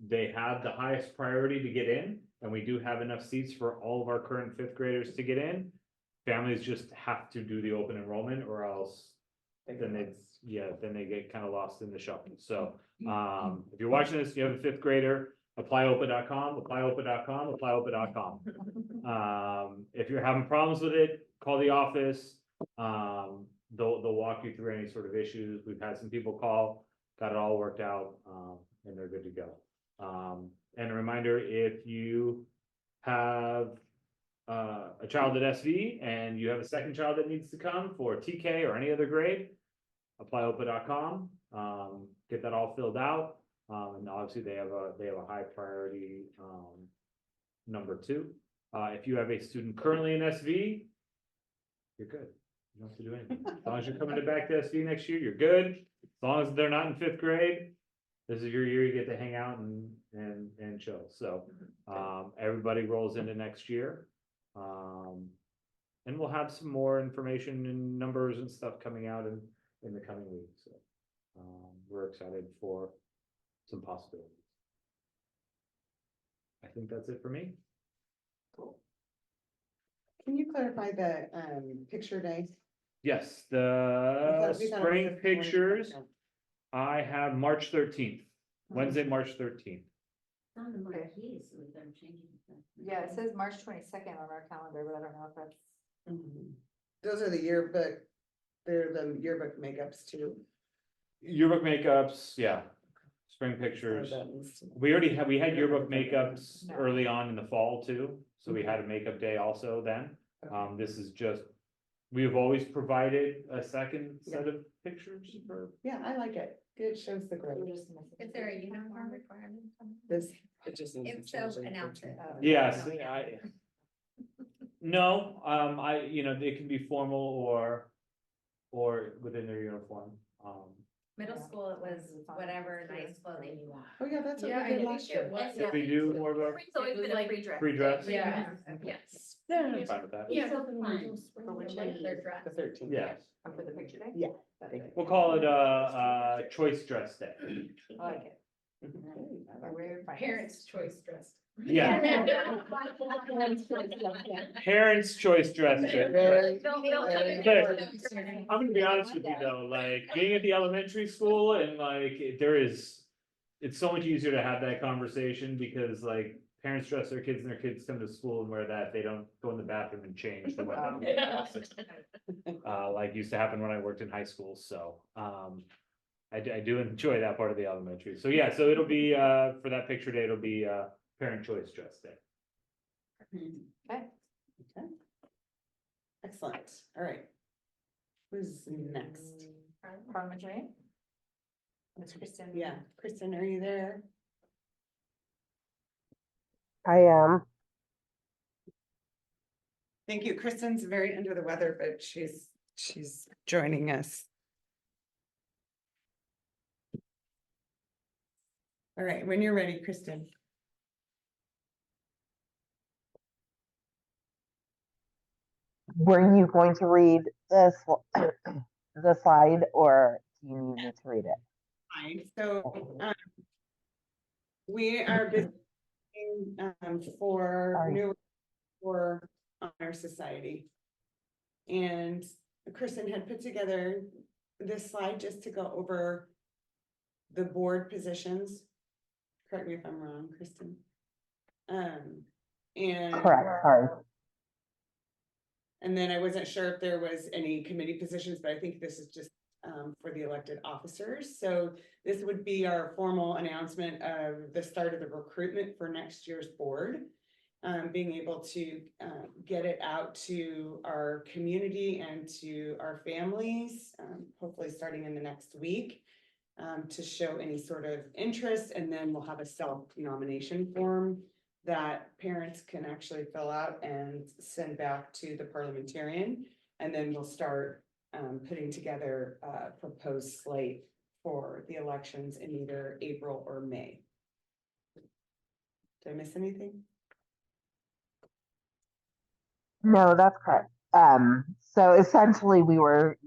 They have the highest priority to get in, and we do have enough seats for all of our current fifth graders to get in. Families just have to do the open enrollment, or else then they get kind of lost in the shuffle. So if you're watching this, you have a fifth grader, applyopa.com, applyopa.com, applyopa.com. If you're having problems with it, call the office. They'll walk you through any sort of issues. We've had some people call, got it all worked out, and they're good to go. And a reminder, if you have a child at SV and you have a second child that needs to come for TK or any other grade, applyopa.com, get that all filled out. And obviously they have a high priority, number 2. If you have a student currently in SV, you're good. You don't have to do anything. As long as you're coming back to SV next year, you're good. As long as they're not in fifth grade, this is your year, you get to hang out and chill. So, everybody rolls into next year. And we'll have some more information and numbers and stuff coming out in the coming weeks. So, we're excited for some possibilities. I think that's it for me. Can you clarify the picture day? Yes, I the thought we thought it was spring the 20th. pictures, I have March 13th, Wednesday, March 13th. On the marquees, we've been changing. Yeah, it says March 22nd on our calendar, but I don't know if that's. Those are the yearbook, they're the yearbook makeups too. Yearbook makeups, yeah, spring pictures. We had yearbook makeups No. early on in the fall too, so we had a makeup day also then. This is just, we have always provided a second set of pictures for. Yeah, I like it. It shows the growth. Is there a uniform requirement? This, it just. needs If to so, change it. announce it. Yes, no, it can be formal or within their uniform. Middle school, it was whatever nice clothing you want. Oh, yeah, that's what Yeah, we did I last think it year. was. If we do more of a Spring's always been a free dress. free dress. Yeah. Yes. I'm fine with that. Yeah. For which Like one? their dress. The 13th. Yes, For the picture day? Yeah. we'll call it a choice dress day. I like it. We're fine. Parents' choice dress. Yeah, parents' choice dress day. I'm gonna be honest with you though, like being at the elementary school and like it's so much easier to have that conversation because like parents dress their kids and their kids come to school and wear that, they don't go in the bathroom and change. They went like used to happen when I worked in high school, so I do enjoy that part of the elementary. So yeah, so it'll be for that picture day, it'll be parent choice dress day. Okay. Okay. Excellent. All right. Who's next? Parliamentary. It's Kristen. Yeah, Kristen, are you there? I am. Thank you. Kristen's very under the weather, but she's joining us. All right, when you're ready, Kristen. Were you going to read the the slide, or do you need me to read it? Fine. So, we are busy for Sorry. new for Honor Society. And Kristen had put together this slide just to go over the board positions. Correct me if I'm wrong, Kristen. And Correct, sorry. and then I wasn't sure if there was any committee positions, but I think this is just for the elected officers. So this would be our formal announcement of the start of the recruitment for next year's board. Being able to get it out to our community and to our families, hopefully starting in the next week, to show any sort of interest, and then we'll have a self-nomination form that parents can actually fill out and send back to the parliamentarian. And then we'll start putting together a proposed slate for the elections in either April or May. Did I miss anything? No, that's correct. So essentially we were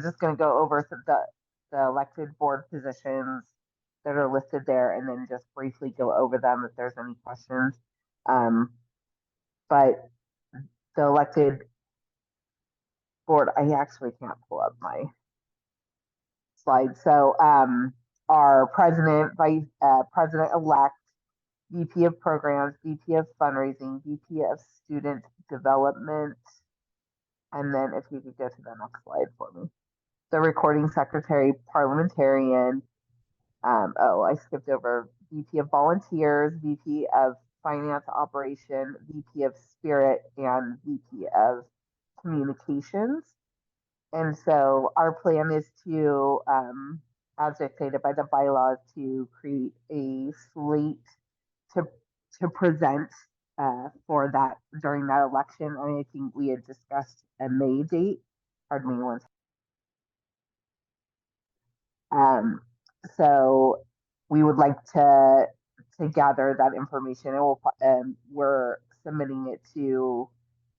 just gonna go over the elected board positions that are listed there and then just briefly go over them if there's any questions. But the elected board, I actually can't pull up my slide. So our president-elect, VP of programs, VP of fundraising, VP of student development. And then if you could go to the next slide for me. The recording secretary, parliamentarian. I skipped over VP of volunteers, VP of finance operation, VP of spirit, and VP of communications. And so our plan is to, as dictated by the bylaws, to create a slate to present for that during that election. I think we had discussed a May date. Pardon me one second. So we would like to gather that information, and we're submitting it to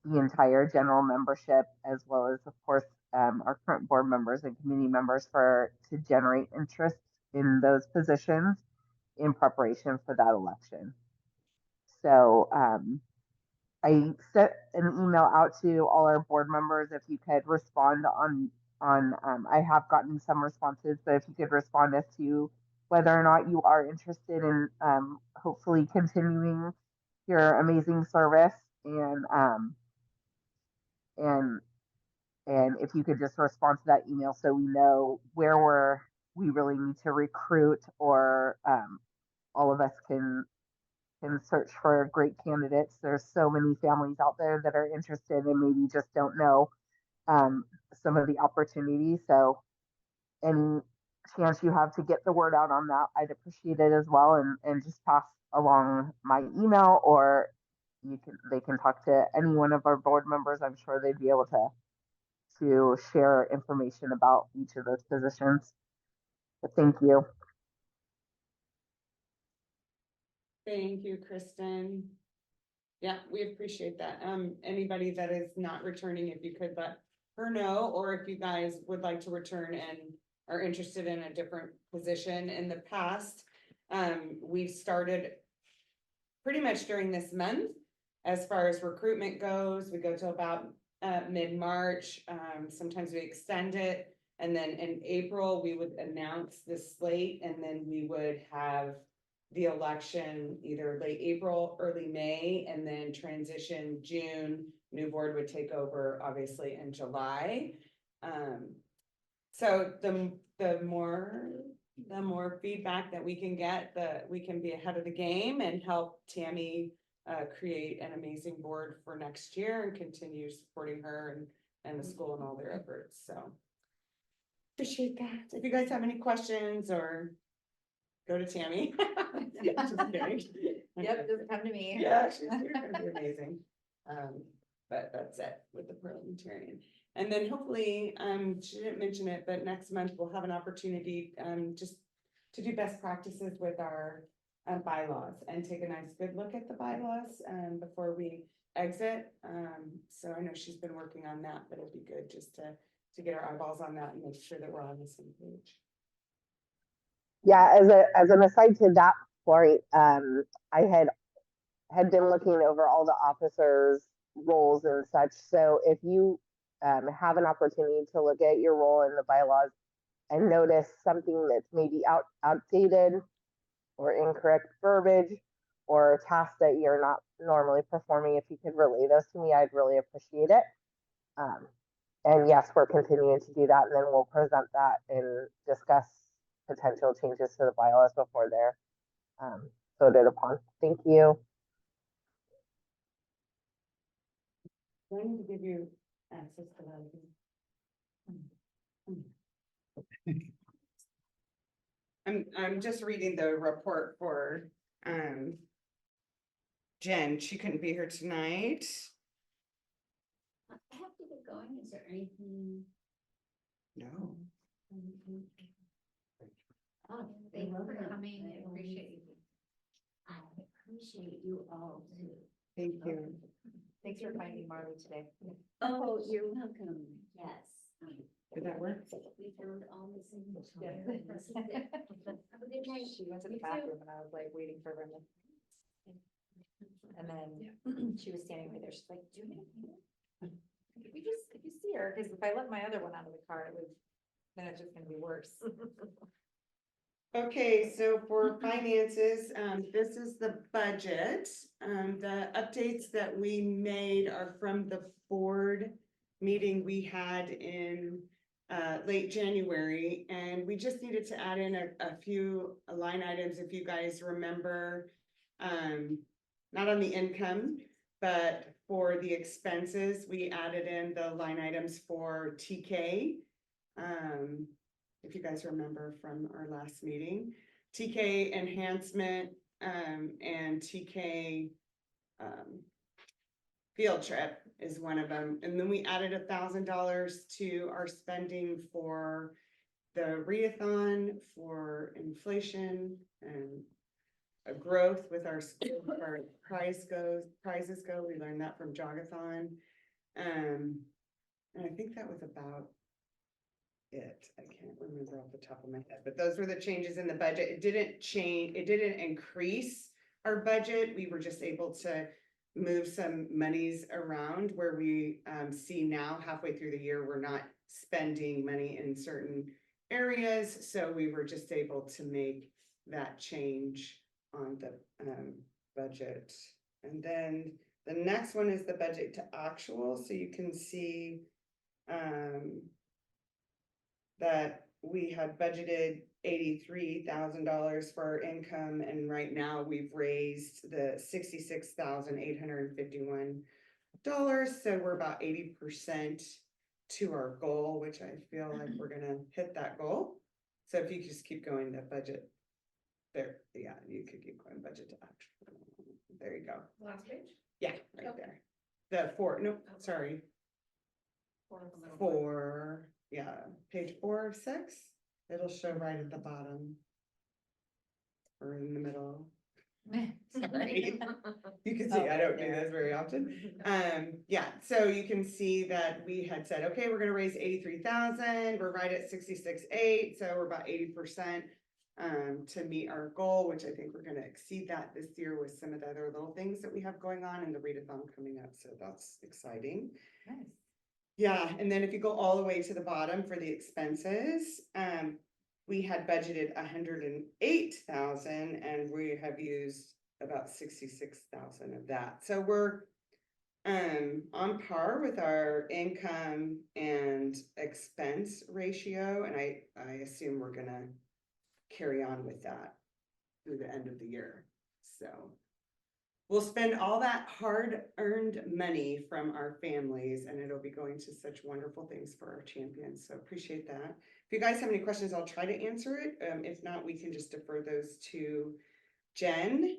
the entire general membership, as well as, of course, our current board members and community members to generate interest in those positions in preparation for that election. So I sent an email out to all our board members. If you could respond on I have gotten some responses, but if you could respond as to whether or not you are interested in hopefully continuing your amazing service, and if you could just respond to that email so we know where we really need to recruit, or all of us can search for great candidates. There's so many families out there that are interested and maybe just don't know some of the opportunities. So any chance you have to get the word out on that, I'd appreciate it as well. And just pass along my email, or they can talk to any one of our board members. I'm sure they'd be able to share information about each of those positions. But thank you. Thank you, Kristen. Yeah, we appreciate that. Anybody that is not returning, if you could let her know, or if you guys would like to return and are interested in a different position. In the past, we've started pretty much during this month. As far as recruitment goes, we go till about mid-March. Sometimes we extend it. And then in April, we would announce the slate, and then we would have the election either late April, early May, and then transition June. New board would take over obviously in July. So the more feedback that we can get, we can be ahead of the game and help Tammy create an amazing board for next year and continue supporting her and the school and all their efforts. So appreciate that. If you guys have any questions, or go to Tammy. Just kidding. Yep, just come to me. Yeah, she's gonna be amazing. But that's it with the parliamentarian. And then hopefully, she didn't mention it, but next month we'll have an opportunity just to do best practices with our bylaws and take a nice good look at the bylaws before we exit. So I know she's been working on that, but it'll be good just to get our eyeballs on that and make sure that we're on the same page. Yeah, as an aside to that point, I had been looking over all the officers' roles and such. So if you have an opportunity to look at your role in the bylaws and notice something that's maybe outdated or incorrect verbiage, or a task that you're not normally performing, if you could relay those to me, I'd really appreciate it. And yes, we're continuing to do that, and then we'll present that and discuss potential changes to the bylaws before they're voted upon. Thank you. Do I need to give you access to that? I'm just reading the report for, Jen. She couldn't be here tonight. I have to get going. Is there anything? No. Oh, Thank you for coming. I appreciate you. I appreciate you all too. Thank you. Thanks for finding Marley today. Oh, you're welcome. Yes. Did that work? We found all the same. Yes. Have a good night. She went to the You too. bathroom and I was like waiting for her. And then she was standing right there. She's like, do you? If you see her, because if I let my other one out of the car, then it's just gonna be worse. Okay, so for finances, this is the budget. The updates that we made are from the board meeting we had in late January, and we just needed to add in a few line items, if you guys remember. Not on the income, but for the expenses, we added in the line items for TK. If you guys remember from our last meeting, TK enhancement, and TK, field trip is one of them. And then we added $1,000 to our spending for the readathon, for inflation and a growth with our prizes go. We learned that from Jogathon. And I think that was about it. I can't remember off the top of my head, but those were the changes in the budget. It didn't change, it didn't increase our budget. We were just able to move some monies around where we see now halfway through the year, we're not spending money in certain areas. So we were just able to make that change on the budget. And then the next one is the budget to actual. So you can see that we had budgeted $83,000 for our income, and right now we've raised the $66,851. So we're about 80% to our goal, which I feel like we're gonna hit that goal. So if you just keep going, the budget there, yeah, you could keep going budget to actual. There you go. Last page? Yeah, right there. The four, no, sorry. Four, yeah, page 4 of 6. It'll show right at the bottom. Or in the middle. Sorry. You can see, I don't do this very often. Yeah, so you can see that we had said, okay, we're gonna raise 83,000. We're right at 66.8, so we're about 80%. To meet our goal, which I think we're gonna exceed that this year with some of the other little things that we have going on and the readathon coming up, so that's exciting. Nice. Yeah, and then if you go all the way to the bottom for the expenses, we had budgeted 108,000 and we have used about 66,000 of that. So we're on par with our income and expense ratio, and I assume we're gonna carry on with that through the end of the year. So we'll spend all that hard-earned money from our families, and it'll be going to such wonderful things for our champions. So appreciate that. If you guys have any questions, I'll try to answer it. If not, we can just defer those to Jen.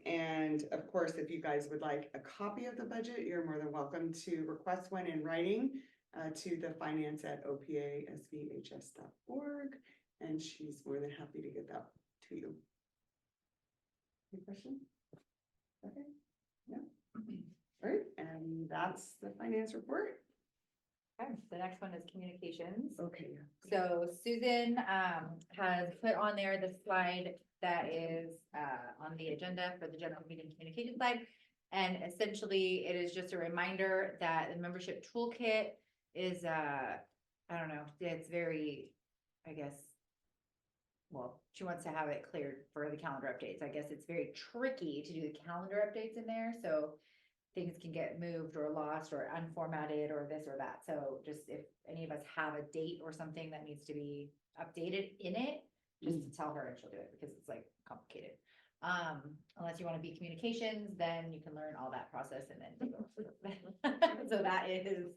And of course, if you guys would like a copy of the budget, you're more than welcome to request one in writing to the finance@opasvhs.org. And she's more than happy to get that to you. Any question? Okay, no. All right, and that's the finance report. Okay, the next one is communications. Okay. So Susan has put on there the slide that is on the agenda for the general meeting communication slide. And essentially, it is just a reminder that the membership toolkit is I don't know, it's very, I guess, well, she wants to have it cleared for the calendar updates. I guess it's very tricky to do the calendar updates in there, so things can get moved or lost or unformatted or this or that. So just if any of us have a date or something that needs to be updated in it, just to tell her and she'll do it because it's like complicated. Unless you want to be communications, then you can learn all that process and then. So that is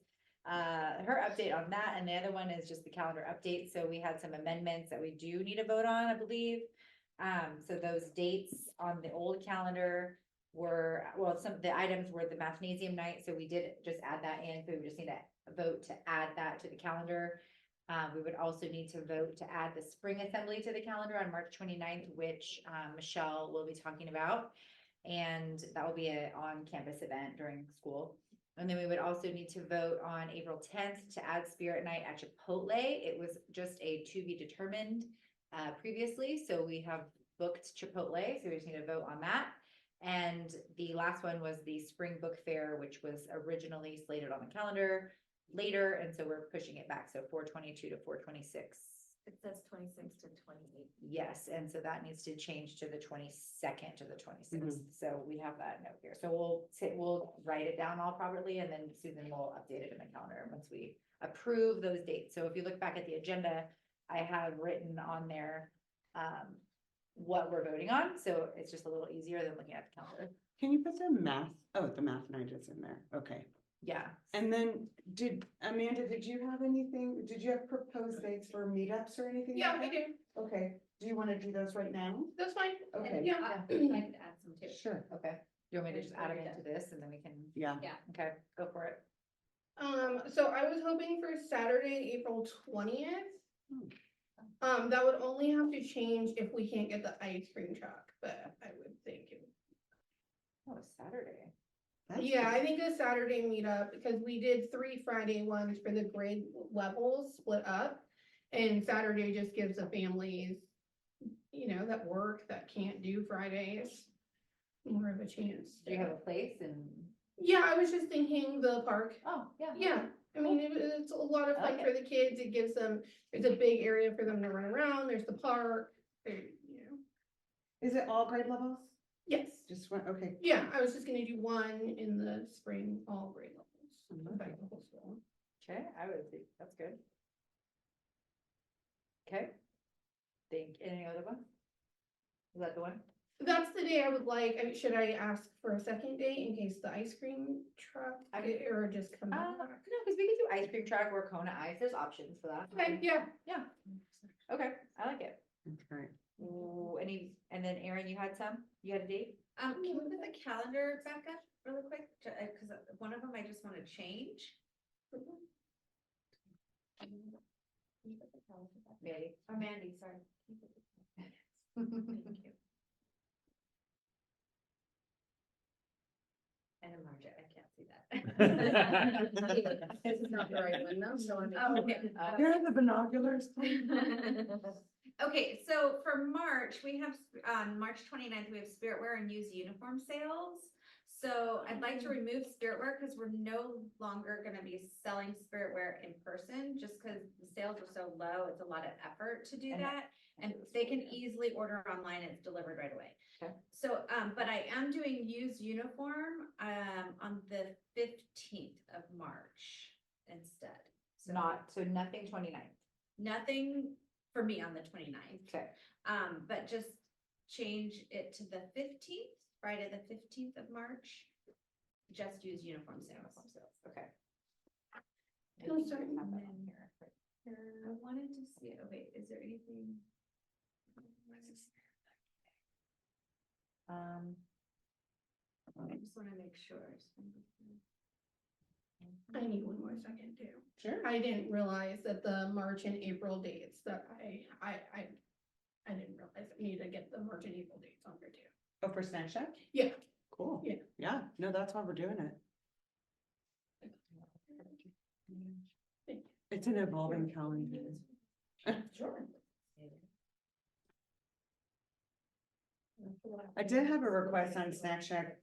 her update on that. And the other one is just the calendar update. So we had some amendments that we do need to vote on, I believe. So those dates on the old calendar were, well, some of the items were the mathnasium night. So we did just add that in. So we just need a vote to add that to the calendar. We would also need to vote to add the spring assembly to the calendar on March 29th, which Michelle will be talking about. And that will be an on-campus event during school. And then we would also need to vote on April 10th to add Spirit Night at Chipotle. It was just a to be determined previously. So we have booked Chipotle. So we just need to vote on that. And the last one was the Spring Book Fair, which was originally slated on the calendar later, and so we're pushing it back, so 4/22 to 4/26. It says 26 to 28. Yes, and so that needs to change to the 22nd to the 26th, so we have that note here, so we'll write it down all properly, and then Susan will update it in the calendar once we approve those dates. So if you look back at the agenda, I have written on there what we're voting on, so it's just a little easier than looking at the calendar. Can you put the math, oh, the math night is in there, okay. Yeah. And then Amanda, did you have anything, did you have proposed dates for meetups or anything? Yeah, like I that? do. Okay, do you want to do those right now? That's fine. Okay. Yeah. I could add some too. Sure. Okay, do you want me to just add them into this and then we can, Yeah. okay, go for it. So I was hoping for Saturday, April 20th. That would only have to change if we can't get the ice cream truck, but I would think it. Oh, it's Saturday. Yeah, I think a Saturday meetup, because we did 3 Friday ones for the grade levels split up. And Saturday just gives the families, that work, that can't do Fridays, more of a chance. Do you have a place and, Yeah, I was just thinking the park. oh, yeah. Yeah, I mean, it's a lot of fun Okay. for the kids. It gives them, there's a big area for them to run around. There's the park. Is it all grade levels? Yes. Just one, okay. Yeah, I was just gonna do one in the spring, all grade levels. Okay. in fact, the whole school. Okay, I would think, that's good. Okay. Any other one? Is that the one? That's the day I would like, should I ask for a second date in case the ice cream truck, I mean, or just come No, back? because we can do ice cream truck or Kona ice, there's options for that. Okay, yeah. Yeah. Okay, I like it. That's right. Ooh, and then Erin, you had a date? Can we put the calendar back up really quick? Cause one of them I just wanna change. Can you put the calendar back? Mandy. Oh, Mandy, sorry. Can you put the- Thank you. And a margin, I can't see that. This is not the right one, no, so I'm. Oh, okay. Here are the binoculars. Okay, so for March, we have, on March 29th, we have Spirit Wear and used uniform sales. So I'd like to remove Spirit Wear because we're no longer gonna be selling Spirit Wear in person, just because the sales are so low, it's a lot of effort to do And that. And they can easily order online, and it's delivered right away. Okay. So, but I am doing used uniform, on the 15th of March instead. So So nothing 29th. nothing for me on the 29th. Okay. But just change it to the 15th, Friday, the 15th of March. Just use uniform sales. Okay. Oh, Maybe we sorry. can have that on here, right? I wanted to see, oh wait, is there anything? I just wanna make sure. I need one more second too. Sure. I didn't realize that the March and April dates that I didn't realize I needed to get the March and April dates on there too. Oh, for Snack Shack? Yeah. Cool. Yeah. Yeah, no, that's why we're doing it. It's an evolving calendar. Sure. I did have a request on Snack Shack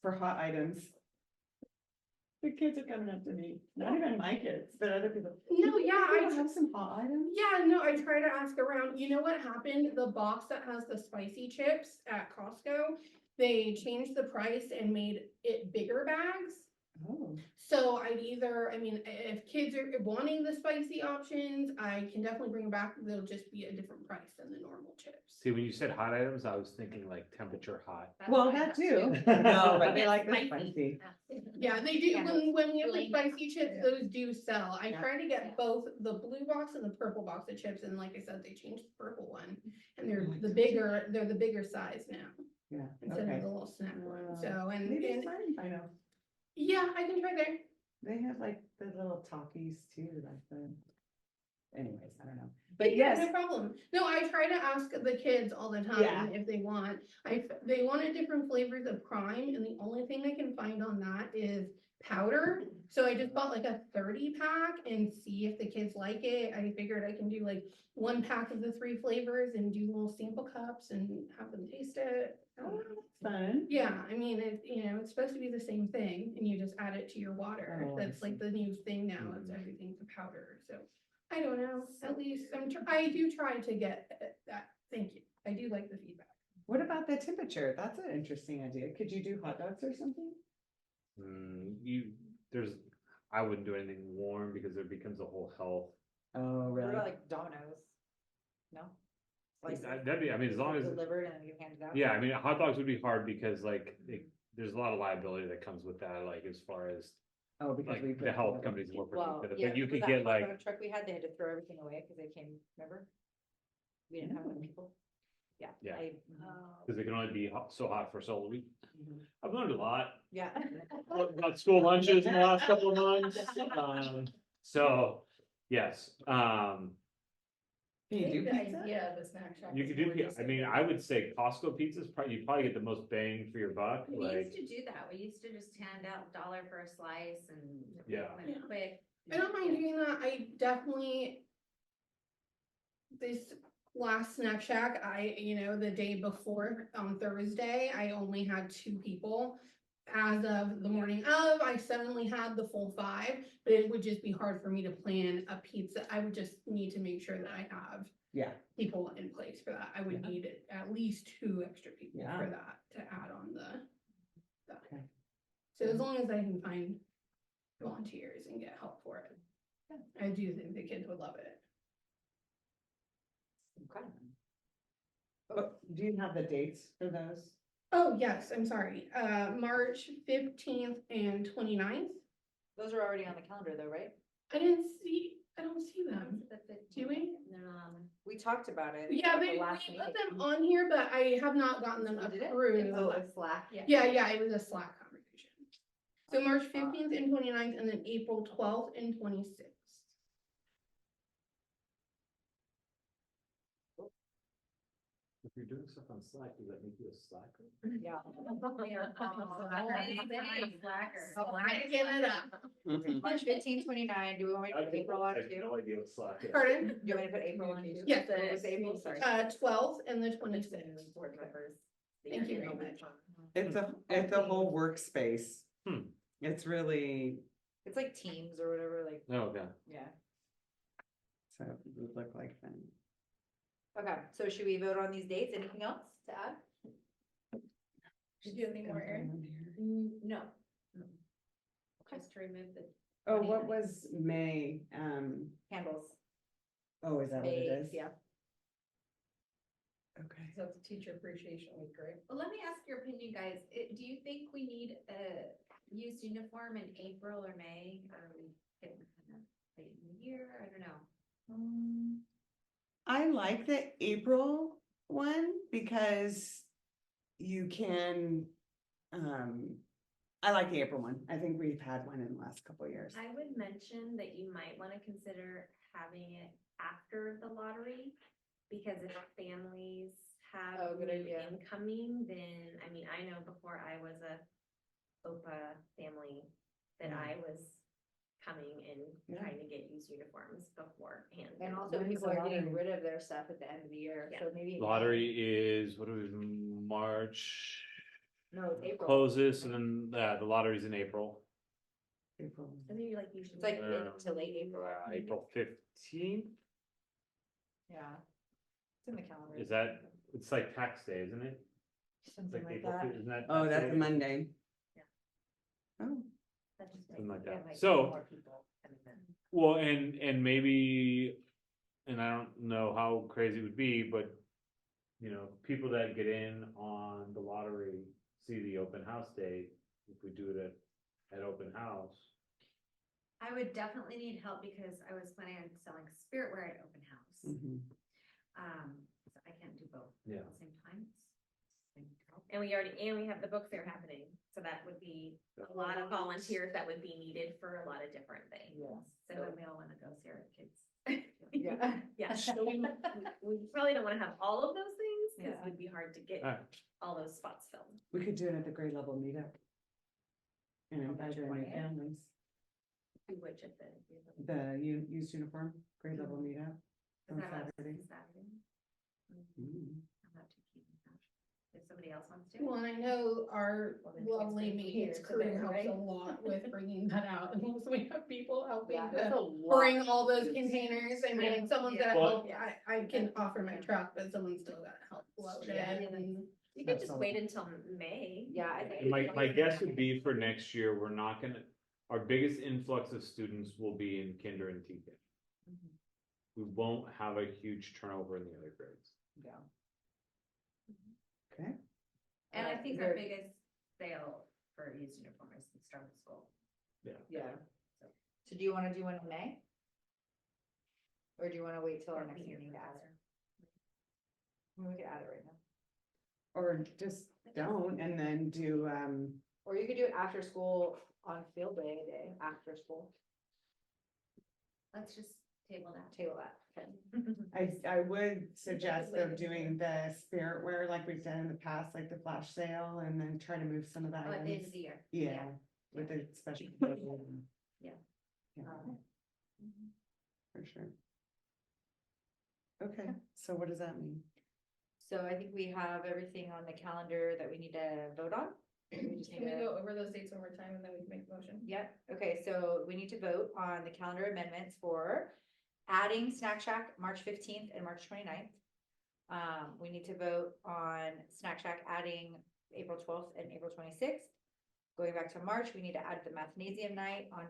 for hot items. The kids are coming up to me, not even my kids, but other people. No, yeah, I have some hot items. Yeah, no, I try to ask around. You know what happened? The box that has the spicy chips at Costco, they changed the price and made it bigger bags. Oh, So I'd either, I mean, if kids are wanting the spicy options, I can definitely bring them back. They'll just be a different price than the normal chips. See, when you said hot items, I was thinking like temperature hot. well, that too. No, but they like the Spicy. spicy. Yeah, they do, Yeah, when we have the plain. spicy chips, those do sell. I Yeah. try to get both the blue box and the purple box of chips, and like I said, they changed the purple one. And they're like the those. bigger, they're the bigger size now, Yeah, instead of okay. the little snack one, Uh, so, and, Maybe and, it's fine, I know. yeah, I can try there. They have like the little talkies too, like the. Anyways, I don't know, but Yeah, yes, no problem. No, I try to ask the kids all the Yeah. time if they want. They wanted different flavors of crime, and the only thing I can find on that is powder. So I just bought like a 30 pack and see if the kids like it. I figured I can do like 1 pack of the 3 flavors and do little sample cups and have them taste it. oh, that's fun. Yeah, I mean, it's supposed to be the same thing, and you just add it to your water. Oh, I That's like the new thing now, it's everything's a powder, so. I don't know, at least I do try to get that, thank you, I do like the feedback. What about the temperature? That's an interesting idea. Could you do hot dogs or something? I wouldn't do anything warm because there becomes a whole health. Oh, What really? about like Domino's? No? Slices That'd be, I mean, as long as, Delivered and you hand it out? yeah, I mean, hot dogs would be hard because like, there's a lot of liability that comes with that, like as far as Oh, because we. like put the health together- companies more Well, protected, yeah, but you for could that get hot like, dog truck we had, they had to throw everything away because they came, remember? We didn't have enough people. Yeah. Yeah. Oh. cause it can only be so hot for so long. I've learned a lot Yeah. about school lunches in the last couple of months. So, yes, Can you do The pizza? idea of a snack shack you is could do, more just I mean, I would say Costco pizza's probably, you probably get the most bang for your buck, We like, used to do that. We used to just hand out $1 for a slice and. Yeah. went Yeah. Quick. I don't mind doing that, I definitely. This last snack shack, the day before, on Thursday, I only had 2 people. As of the morning of, I suddenly had the full 5, but it would just be hard for me to plan a pizza, I would just need to make sure that I have. Yeah, People in place for that, I would Yeah. need at least 2 extra people Yeah. for that, to add on the. okay. So as long as I can find volunteers and get help for it. I do think the kids would love it. Okay. But do you have the dates for those? Oh, yes, I'm sorry, March 15th and 29th. Those are already on the calendar though, right? I don't see them. The 15th. Do we? They're not on. We talked about it. Yeah, at the we last put meeting. them on here, but I have not gotten them Oh, did it? approved. Oh, it's Slack. Yeah, it was a Slack conversation. So March 15th and 29th, and then April 12th and 26th. if you're doing stuff on Slack, does that make you a slacker? Yeah. They are called slackers. Slacking it up. March 15, 29. Do we want me to put April on I have too? no idea what Slack is. Pardon? Do you want me to put April on too? Yes. What was April? Sorry. 12th and the 26th. Board members. Thank you very much. It's a whole workspace. Hmm. It's really, It's like Teams or whatever, like, Oh, okay. yeah. so it would look like fun. Okay, so should we vote on these dates? Anything else to add? Did you have any more, Erin? No. Just to remove the. Oh, what was May? Candles. Oh, is that what it is? Yeah. Okay. So it's Teacher Appreciation Week, right? Well, let me ask your opinion, guys. Do you think we need a used uniform in April or May? Or we getting kind of late in the year? I don't know. I like the April one because you can, I like the April one. I think we've had one in the last couple of years. I would mention that you might want to consider having it after the lottery. Because if families have Oh, good new idea. incoming, then, I mean, I know before I was a OPA family, that I was coming and Yeah. trying to get used uniforms beforehand. And also When's people the are getting lottery? rid of their stuff at the end of the year, so maybe. Lottery is, what is March? No, it's April. Closes and then, the lottery's in April. April. I think like you should. It's like Uh, mid to late April. April 15th, Yeah. It's in the calendar. is that, it's like tax day, isn't it? Something like April that. 5th, isn't that? Oh, that's the the Monday. Yeah. Oh, That just Something makes- like yeah, that. might So- be more people coming in. Well, and maybe, and I don't know how crazy it would be, but, you know, people that get in on the lottery see the open house date, if we do it at open house. I would definitely need help because I was planning on selling spiritware at open house. mhm. So I can't do both Yeah. at the same time. And we have the book fair happening, so that would be a lot of volunteers that would be needed for a lot of different things. Yeah. So then we all wanna go see our kids. Yeah. Yeah, so we probably don't wanna have all of those things, cause Yeah. it would be hard to get Alright. all those spots filled. We could do it at the grade level meetup. And On the invite their new 20th? families. We would just The used uniform, grade level meetup Is on that on Saturday. Saturday? Mm. I'm not too keen on that. If somebody else wants to. Well, and I know our Well, then lovely it's maintenance here, so crew there, helps right? a lot with bringing that out, and so we have people helping Yeah, that's to a lot. bring all those containers, and then someone's Yeah. gotta Well- help, I can offer my truck, but someone's still gotta help load Yeah. it, and. You could That's just all. wait until May. Yeah, I think. And my guess would be for next year, we're not gonna, our biggest influx of students will be in kinder and TK. Mhm. We won't have a huge turnover in the other grades. Yeah. Okay, And I Uh, think there- our biggest sale for used uniform is the start of school. Yeah. So do you wanna do one in May? Or do you wanna wait till our next meeting to add it? I mean, we could add it right now. or just don't, and then do, Or you could do it after school on field day, after school, Let's just table that. table that, okay? I would suggest of doing the spirit wear like we've done in the past, like the flash sale, and then try to move some of the Oh, at the end of items. the year. Yeah, with the special. Yeah. Yeah, for sure. Okay, so what does that mean? So I think we have everything on the calendar that we need to vote on. We just need to- over those dates one more time, and then we can make a motion? Yep, okay, so we need to vote on the calendar amendments for adding Snack Shack March 15th and March 29th. We need to vote on Snack Shack adding April 12th and April 26th. Going back to March, we need to add the Mathnasium night on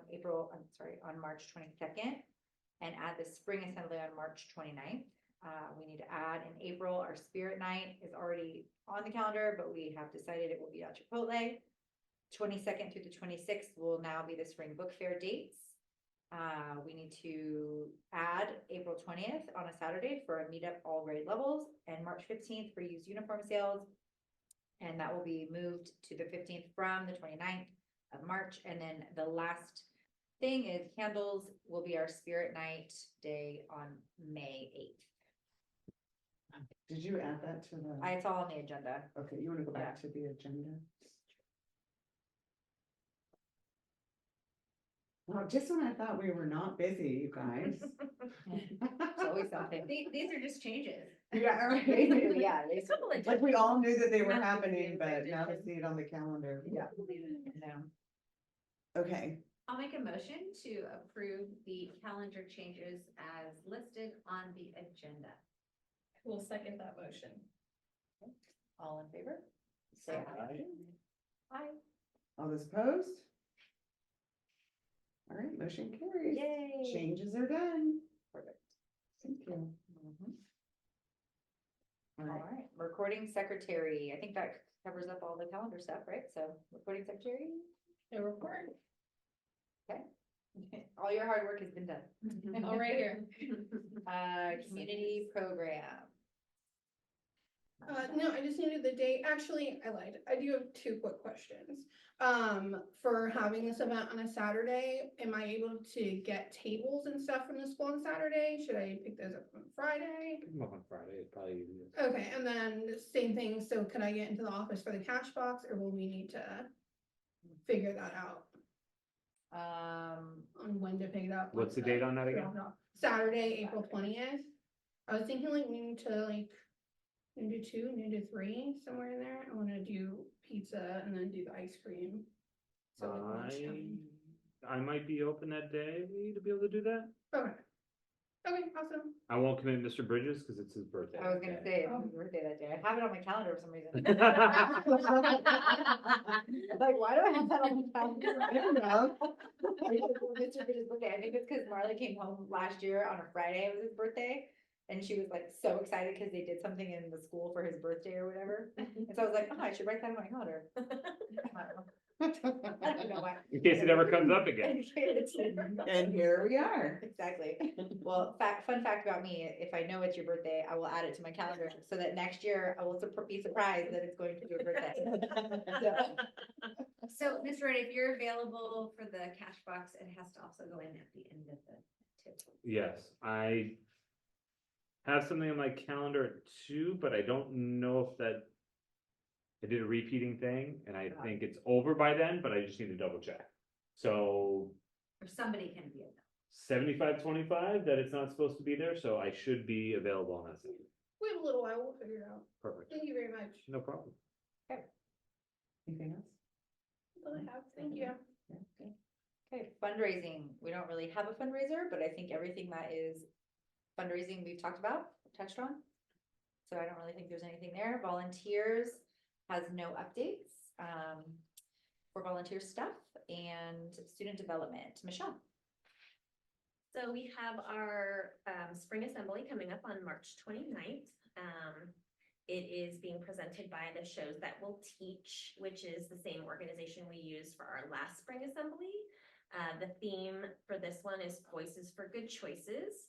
on March 22nd. And add the Spring Assembly on March 29th. We need to add in April, our Spirit Night is already on the calendar, but we have decided it will be at Chipotle. 22nd through the 26th will now be the Spring Book Fair dates. We need to add April 20th on a Saturday for a meetup all grade levels, and March 15th for used uniform sales. And that will be moved to the 15th from the 29th of March, and then the last thing is candles will be our Spirit Night day on May 8th. Did you add that to the? It's all on the agenda. Okay, you wanna go back to the agenda? Well, just when I thought we were not busy, you guys. It's always something. These are just changes. Yeah, all right. Yeah, they- Couple of Like we all knew that they were Not the happening, same but now to addition. see it on the calendar. yeah. No. Okay, I'll make a motion to approve the calendar changes as listed on the agenda. We'll second that motion. All in favor? Say aye. Aye. all those opposed? All right, motion carries. Yay. Changes are done. Perfect. Thank you. Mhm. All All right, right, recording secretary. I think that covers up all the calendar stuff, right? So recording secretary, A report, all your hard work has been done. all right here. Community program. No, I just needed the date. Actually, I lied. I do have two quick questions. For having this event on a Saturday, am I able to get tables and stuff from the school on Saturday? Should I pick those up on Friday? Come up on Friday, it's probably easiest. Okay, and then same thing. So could I get into the office for the cash box, or will we need to figure that out on when to pick it up? What's the date on that again? Saturday, April 20th. I was thinking like noon to like noon to 2, noon to 3, somewhere in there. I wanna do pizza and then do the ice cream. So like lunchtime. I might be open that day to be able to do that. Okay. Okay, awesome. I won't commit Mr. Bridges because it's his birthday. I was gonna that say, day. it's his birthday that day. I have it on my calendar for some reason. Like, why do I have that on my calendar? I don't know. Mr. Bridges' birthday. I think it's because Marley came home last year on a Friday. It was his birthday. And she was like so excited because they did something in the school for his birthday or whatever. And so I was like, oh, I should write that on my calendar. I don't know why. In case it ever comes up again. And here we are. Exactly. Well, fun fact about me, if I know it's your birthday, I will add it to my calendar so that next year I will be surprised that it's going to be your birthday. So, Ms. Rhoda, if you're available for the cash box, it has to also go in at the end of the tip. Yes, I have something on my calendar at 2, but I don't know if that. I did a repeating thing and I think it's over by then, but I just need to double check. So Or somebody can be in 75-25 that it's not supposed to be there, so I should be available on that. Second. We have a little while, we'll figure it out. Perfect, Thank you very much. no problem. Anything else? That's all I have. Thank you. Okay, fundraising. We don't really have a fundraiser, but I think everything that is fundraising we've talked about, touched on. So I don't really think there's anything there. Volunteers has no updates for volunteer stuff and student development. Michelle. So we have our spring assembly coming up on March 29th. It is being presented by the Shows That Will Teach, which is the same organization we used for our last spring assembly. The theme for this one is Voices for Good Choices.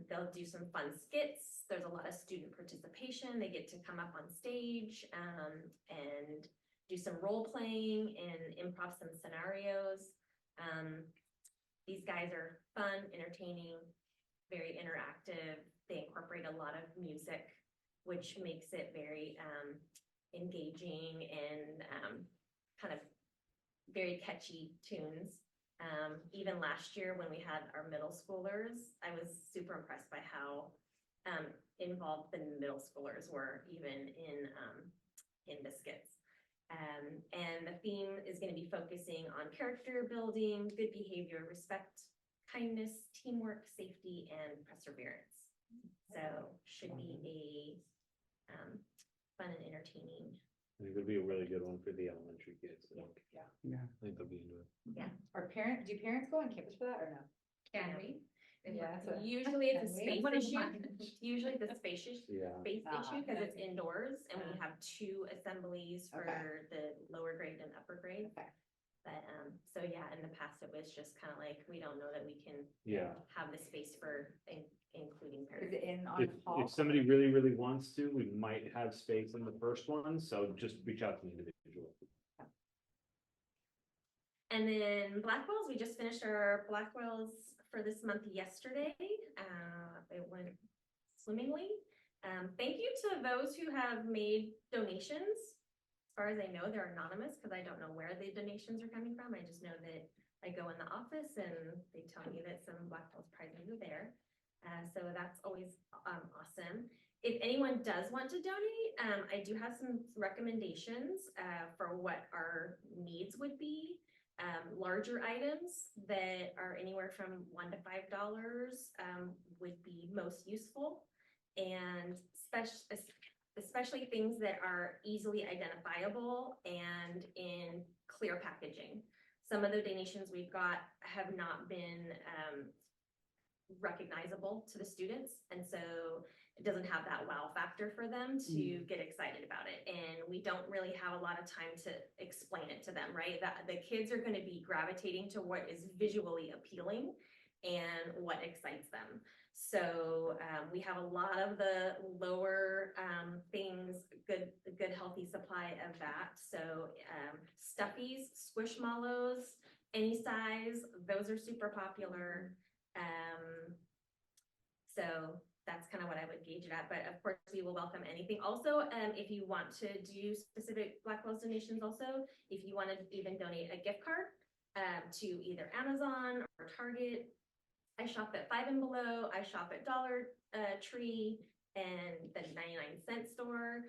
They'll do some fun skits. There's a lot of student participation. They get to come up on stage and do some role playing and improv some scenarios. These guys are fun, entertaining, very interactive. They incorporate a lot of music, which makes it very engaging and kind of very catchy tunes. Even last year when we had our middle schoolers, I was super impressed by how involved the middle schoolers were even in the skits. And the theme is going to be focusing on character building, good behavior, respect, kindness, teamwork, safety, and perseverance. So should be a fun and entertaining. I think it'll be a really good one for the elementary kids. Yeah. Yeah. I think they'll be into it. Do parents go on campus for that or no? Can we? Yeah, so- Usually it's a Can we? space What is issue. mine? Usually the space issue. Yeah. Space issue because it's okay. indoors and we have 2 assemblies for the lower grade and upper grade. Okay. But so yeah, in the past it was just kind of like, we don't know that we can Yeah. have the space for including Is parents. it in on hall? If somebody really, really wants to, we might have space in the first one, so just reach out to me individually. And then Blackwells, we just finished our Blackwells for this month yesterday. It went swimmingly. Thank you to those who have made donations. As far as I know, they're anonymous because I don't know where the donations are coming from. I just know that I go in the office and they tell me that some Blackwells prizes are there. So that's always awesome. If anyone does want to donate, I do have some recommendations for what our needs would be. Larger items that are anywhere from $1 to $5 would be most useful, and especially things that are easily identifiable and in clear packaging. Some of the donations we've got have not been recognizable to the students, and so it doesn't have that wow factor for them to get excited about it. And we don't really have a lot of time to explain it to them, right? That the kids are going to be gravitating to what is visually appealing and what excites them. So we have a lot of the lower things, good healthy supply of that. So stuffies, squishmallows, any size, those are super popular. So that's kind of what I would gauge it at, but of course we will welcome anything. Also, if you want to do specific Blackwells donations also, if you want to even donate a gift card to either Amazon or Target. I shop at Five and Below, I shop at Dollar Tree and the 99-cent store.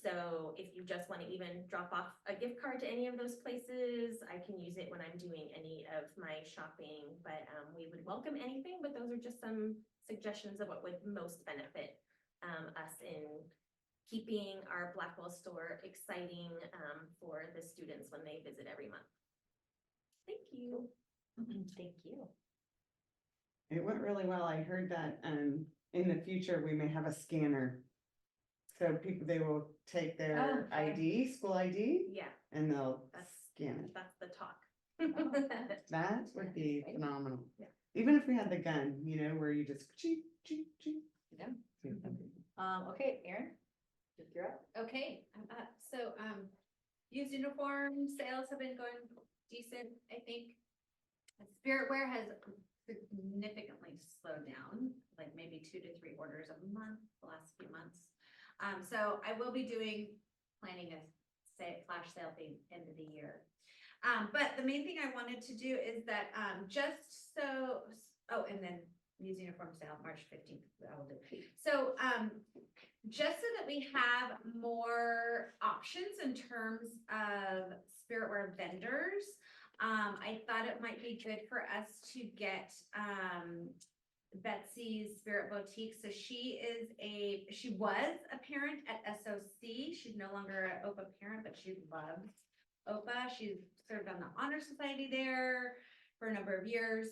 So if you just want to even drop off a gift card to any of those places, I can use it when I'm doing any of my shopping, but we would welcome anything, but those are just some suggestions of what would most benefit us in keeping our Blackwell store exciting for the students when they visit every month. Thank you. Thank you. It went really well. I heard that in the future, we may have a scanner. So people, they will take their Oh, okay. ID, school ID, Yeah, and they'll That's- scan it. that's the talk. That would be Yeah. phenomenal. Yeah. Even if we had the gun, you know, where you just cheep, cheep, cheep. Yeah. Okay, Erin, you're up. Okay, I'm up. So, used uniform sales have been going decent, I think. Spirit Wear has significantly slowed down, like maybe 2 to 3 orders a month the last few months. So I will be planning a flash sale at the end of the year. But the main thing I wanted to do is that, and then used uniform sale, March 15th, I will do. So, just so that we have more options in terms of Spirit Wear vendors, I thought it might be good for us to get, Betsy's Spirit Boutique. So she was a parent at SOC. She's no longer an OPA parent, but she loves OPA. She's served on the Honor Society there for a number of years.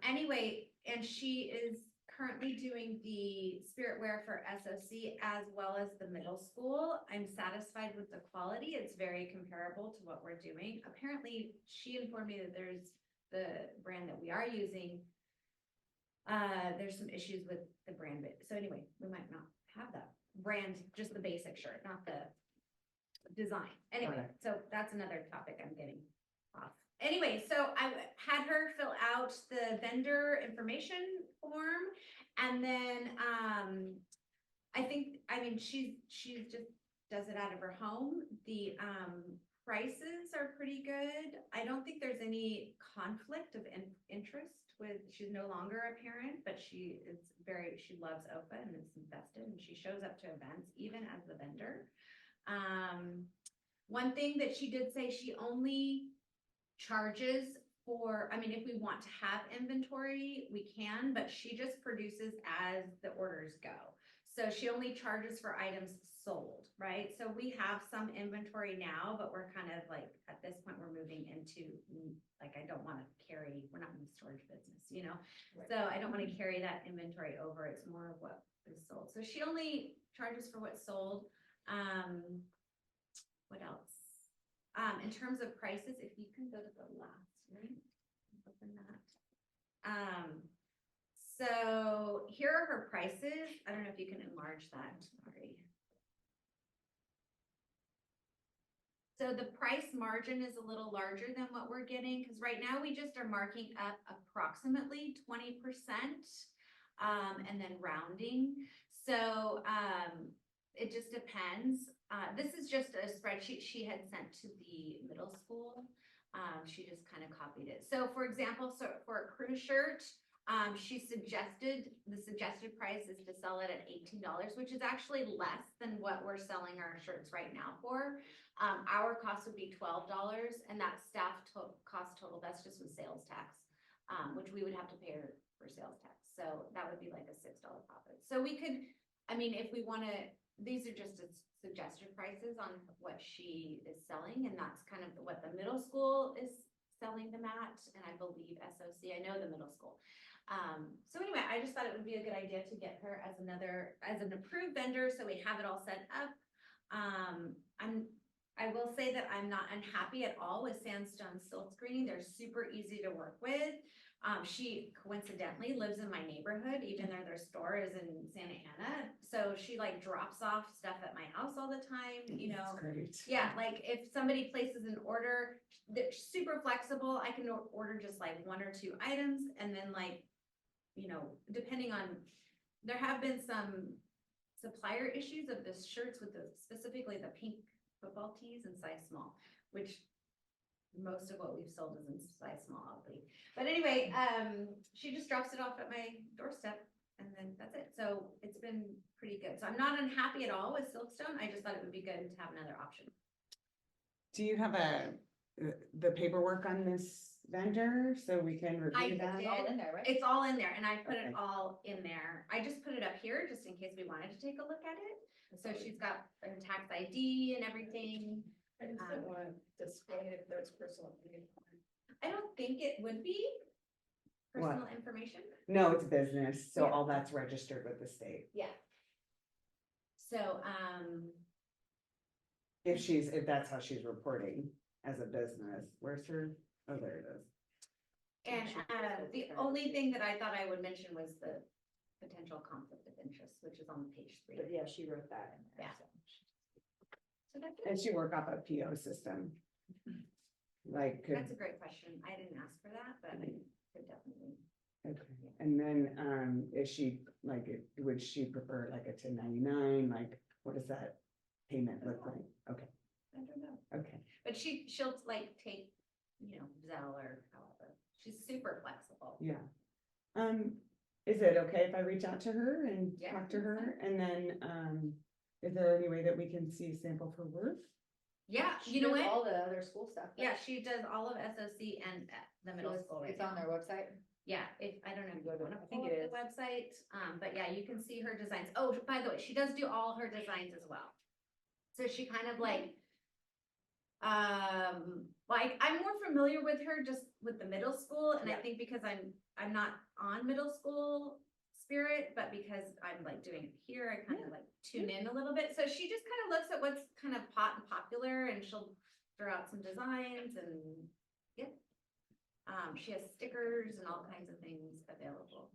Anyway, and she is currently doing the Spirit Wear for SOC as well as the middle school. I'm satisfied with the quality. It's very comparable to what we're doing. Apparently, she informed me that there's the brand that we are using. There's some issues with the brand, but so anyway, we might not have that brand, just the basic shirt, not the design. Anyway, Okay. so that's another topic I'm getting off. Anyway, so I had her fill out the vendor information form, and then she just does it out of her home. The prices are pretty good. I don't think there's any conflict of interest with, she's no longer a parent, but she loves OPA and is invested, and she shows up to events even as the vendor. One thing that she did say, she only charges for, if we want to have inventory, we can, but she just produces as the orders go. So she only charges for items sold, right? So we have some inventory now, but we're kind of like, at this point, we're moving into, like, I don't want to carry, we're not in the storage business, you know? Right. So I don't want to carry that inventory over. It's more of what is sold. So she only charges for what's sold. What else? In terms of prices, if you can go to the last one, open that. So here are her prices. I don't know if you can enlarge that, sorry. So the price margin is a little larger than what we're getting, because right now we just are marking up approximately 20%, and then rounding. So it just depends. This is just a spreadsheet she had sent to the middle school. She just kind of copied it. So for example, for a crew shirt, the suggested price is to sell it at $18, which is actually less than what we're selling our shirts right now for. Our cost would be $12, and that staff cost total, that's just with sales tax, which we would have to pay her for sales tax. So that would be like a $6 profit. So we could, if we want to, these are just suggested prices on what she is selling, and that's kind of what the middle school is selling them at, and I believe SOC, I know the middle school. So anyway, I just thought it would be a good idea to get her as an approved vendor, so we have it all set up. I will say that I'm not unhappy at all with Sandstone Silk Screening. They're super easy to work with. She coincidentally lives in my neighborhood, even though their store is in Santa Ana. So she like drops off stuff at my house all the time, you know. That's great. Yeah, like if somebody places an order, they're super flexible. I can order just like 1 or 2 items, and then like, you know, depending on, there have been some supplier issues of the shirts with specifically the pink football tees in size small, which most of what we've sold is in size small, oddly. But anyway, she just drops it off at my doorstep, And then that's it. So it's been pretty good. So I'm not unhappy at all with Silkstone. I just thought it would be good to have another option. Do you have the paperwork on this vendor so we can I review that? did. in there, right? It's all in there and I put it Okay. all in there. I just put it up here just in case we wanted to take a look at it. So she's got her tax ID and everything. I just don't want to display it if there's personal. I don't think it would be What? personal information. No, it's business, so Yeah. all that's registered with the state. Yeah. So, If that's how she's reporting as a business, where's her, oh, there it is. and, the only thing that I thought I would mention was the potential conflict of interest, which is on page 3. But yeah, she wrote that in there. Yeah. so. So that's And it. she work off a PO system. Like, could, That's a great question. I didn't ask for that, but I could definitely. okay, and then, is she, like, would she prefer like a 1099, like, what does that payment look like? Okay, I don't know. okay. But she'll like take, Zelle or however. She's super flexible. Yeah. Is it okay if I reach out to her and Yeah, talk to that's her? And then, is there any way that we can see sample for work? Yeah, She you know does what? All the other school stuff. Yeah, she does all of SOC and the middle school right It's on now. their website. Yeah, if, I don't know if you Go to- wanna I think pull it up the website, but yeah, you can see her designs. Oh, by the way, she does do all her designs as well. So she kind of like, I'm more familiar with her just with the middle school, and I Yeah. think because I'm not on middle school spirit, but because I'm like doing it here, I kind of like tune in a little bit. So she just kind of looks at what's kind of hot and popular, and she'll throw out some designs and, yeah. She has stickers and all kinds of things available.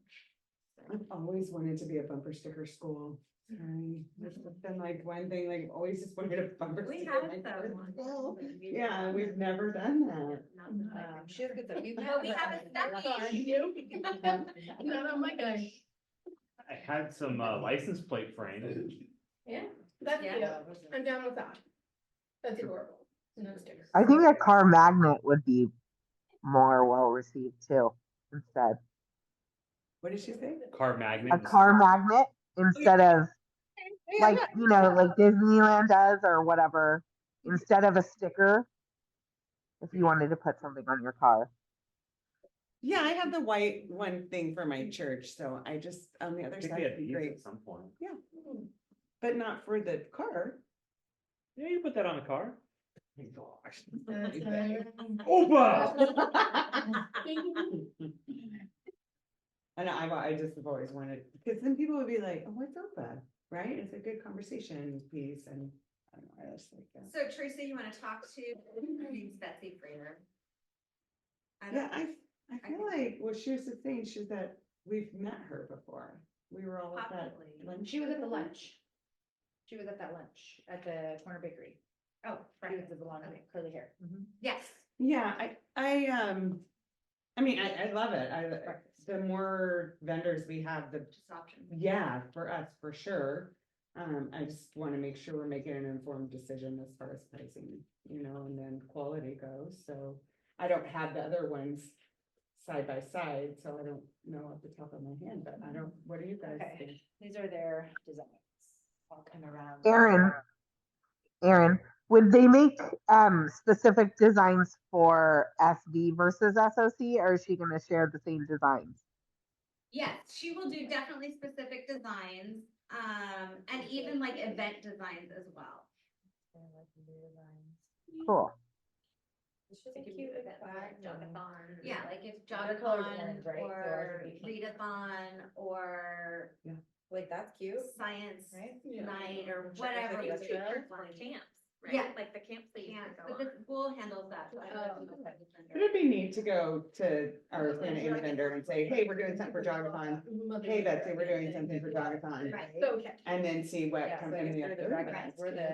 So, I've always wanted to be a bumper sticker school. Sorry, that's been like one thing, like always just wanted a bumper We sticker. have in my some first ones. school. Yeah, we've never done that. Not that I can She has good stuff. You But we have a study. Not on my guy. I had some license plate frames. Yeah, that's Yeah. cute. I'm down with that. That's adorable. No stickers. I think a car magnet would be more well received too, instead. What did she say? Car magnet. A car magnet instead of like, like Disneyland does or whatever, instead of a sticker. If you wanted to put something on your car. Yeah, I have the white one thing for my church, so I just, on the I other think side we would had be these great, at some point. but not for the car. Yeah, you put that on a car. Gosh. Opa! And I just have always wanted, because then people would be like, oh, what's OPA, right? It's a good conversation piece and I don't know, I just like that. So Teresa, you wanna talk to, her name's Betsy Fraser. Yeah, I feel like, well, she was just saying, she's that, we've met her before. We were all at that Possibly. lunch. She was at the lunch. She was at that lunch at the corner bakery. Oh, She right, was with the long curly hair. yes. Yeah, I mean, I love it. The more vendors we have, the, Just options. yeah, for us, for sure. I just want to make sure we're making an informed decision as far as pricing, and then quality goes. So I don't have the other ones side by side, so I don't know off the top of my hand, but what do you guys Okay. think? These are their designs. I'll come around. Aaron, would they make specific designs for SD versus SOC, or is she going to share the same designs? Yes, she will do definitely specific designs, and even like event designs as well. Cool. It's just a cute event bag. Yeah, like if Their color's Jogathon orange, right? So ours or would be pink. Readathon or Like, that's cute. science Right? night or Check out whatever. the it's picture. For camps, right? Yeah. Like the camps they used Yeah, to go but on. the school handles that. so I don't know. Would it be neat to go to our Planet Inn vendor and say, hey, we're doing something for Jogathon. Hey, Betsy, we're doing something for Jogathon. Right. So, And then see what Yeah, so comes I in guess the we're the other. dragon. We're the.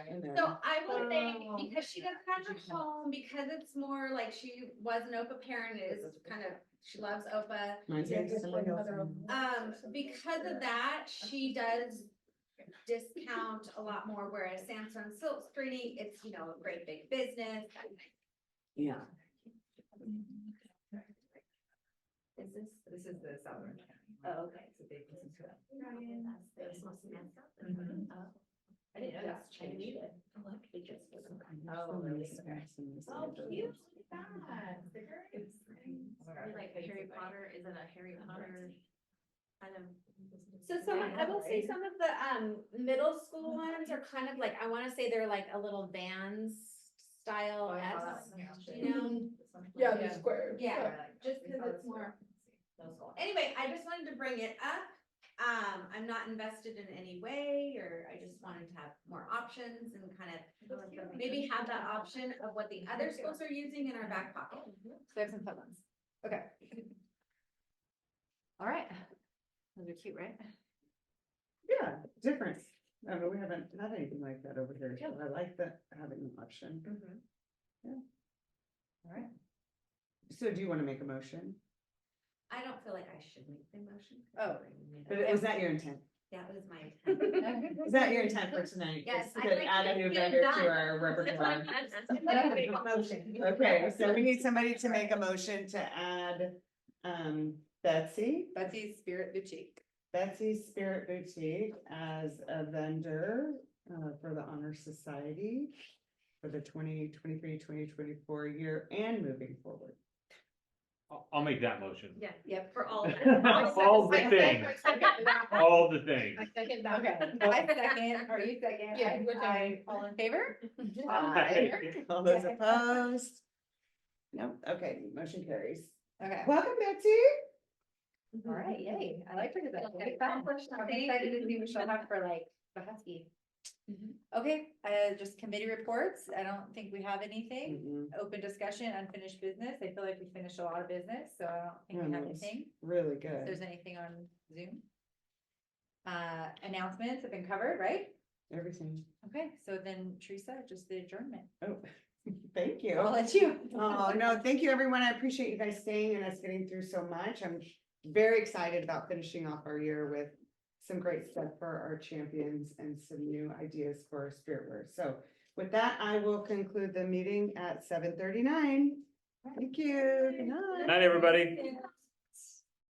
And then- So I will say, Oh. because she does kind of home, because it's more like she was an OPA parent, it is kind of, she loves OPA. Mine's Yeah, name's just somebody like else. another- Because of that, she does discount a lot more, whereas Samsung Silk Screening, it's, a great big business. Yeah. Is this? This is the Southern County. Oh, okay. So they listen to it. They're supposed to mess up. Mhm. Oh. I didn't know that's changed. Oh, really? Oh, cute. Look at that. Stickers. Like Harry Potter, is it a Harry Potter kind of? So some, I will say some of the middle school ones are kind of like, I wanna say they're like a little Vans style you know? Yeah, the square. Yeah, just cause it's more. Anyway, I just wanted to bring it up. I'm not invested in any way, or I just wanted to have more options and kind of maybe have that option of what the other schools are using in our back pocket. So we have some fun ones. Okay. All right. Those are cute, right? Yeah, different. No, but we haven't had anything like that over here. So I like that having an option. All right. So do you want to make a motion? I don't feel like I should make the motion. Oh. But was that your intent? That was my intent. Is that your intent for tonight? Yes, Is I'd to like add to a new get it vendor to done. our repertoire. Make a motion. Okay, so we need somebody to make a motion to add, Betsy, Betsy's Spirit Boutique. Betsy's Spirit Boutique as a vendor, for the Honor Society for the 2023-2024 year and moving forward. I'll make that motion. Yeah, Yep. for all of that. All the things, all the I things. second that. Okay, I second, or you second. Yeah, whichever. All in favor? Aye. All those opposed? Nope, okay, motion carries. Okay, Welcome, Betsy. all right, yay, I like her to that. I'm excited to see what she'll have for like the Husky. Okay, just committee reports, I don't think we have anything. Mhm. Open discussion, unfinished business, I feel like we finished a lot of business, so I don't think we Yeah, have that was anything. Really If good. there's anything on Zoom. Announcements have been covered, right? Everything. Okay, so then Teresa, just the adjournment. Oh, thank you. I'll let you. Oh, no, thank you, everyone. I appreciate you guys staying and us getting through so much. I'm very excited about finishing off our year with some great stuff for our champions and some new ideas for Spiritwear. So with that, I will conclude the meeting at 7:39. Thank you. Good night. Night, everybody.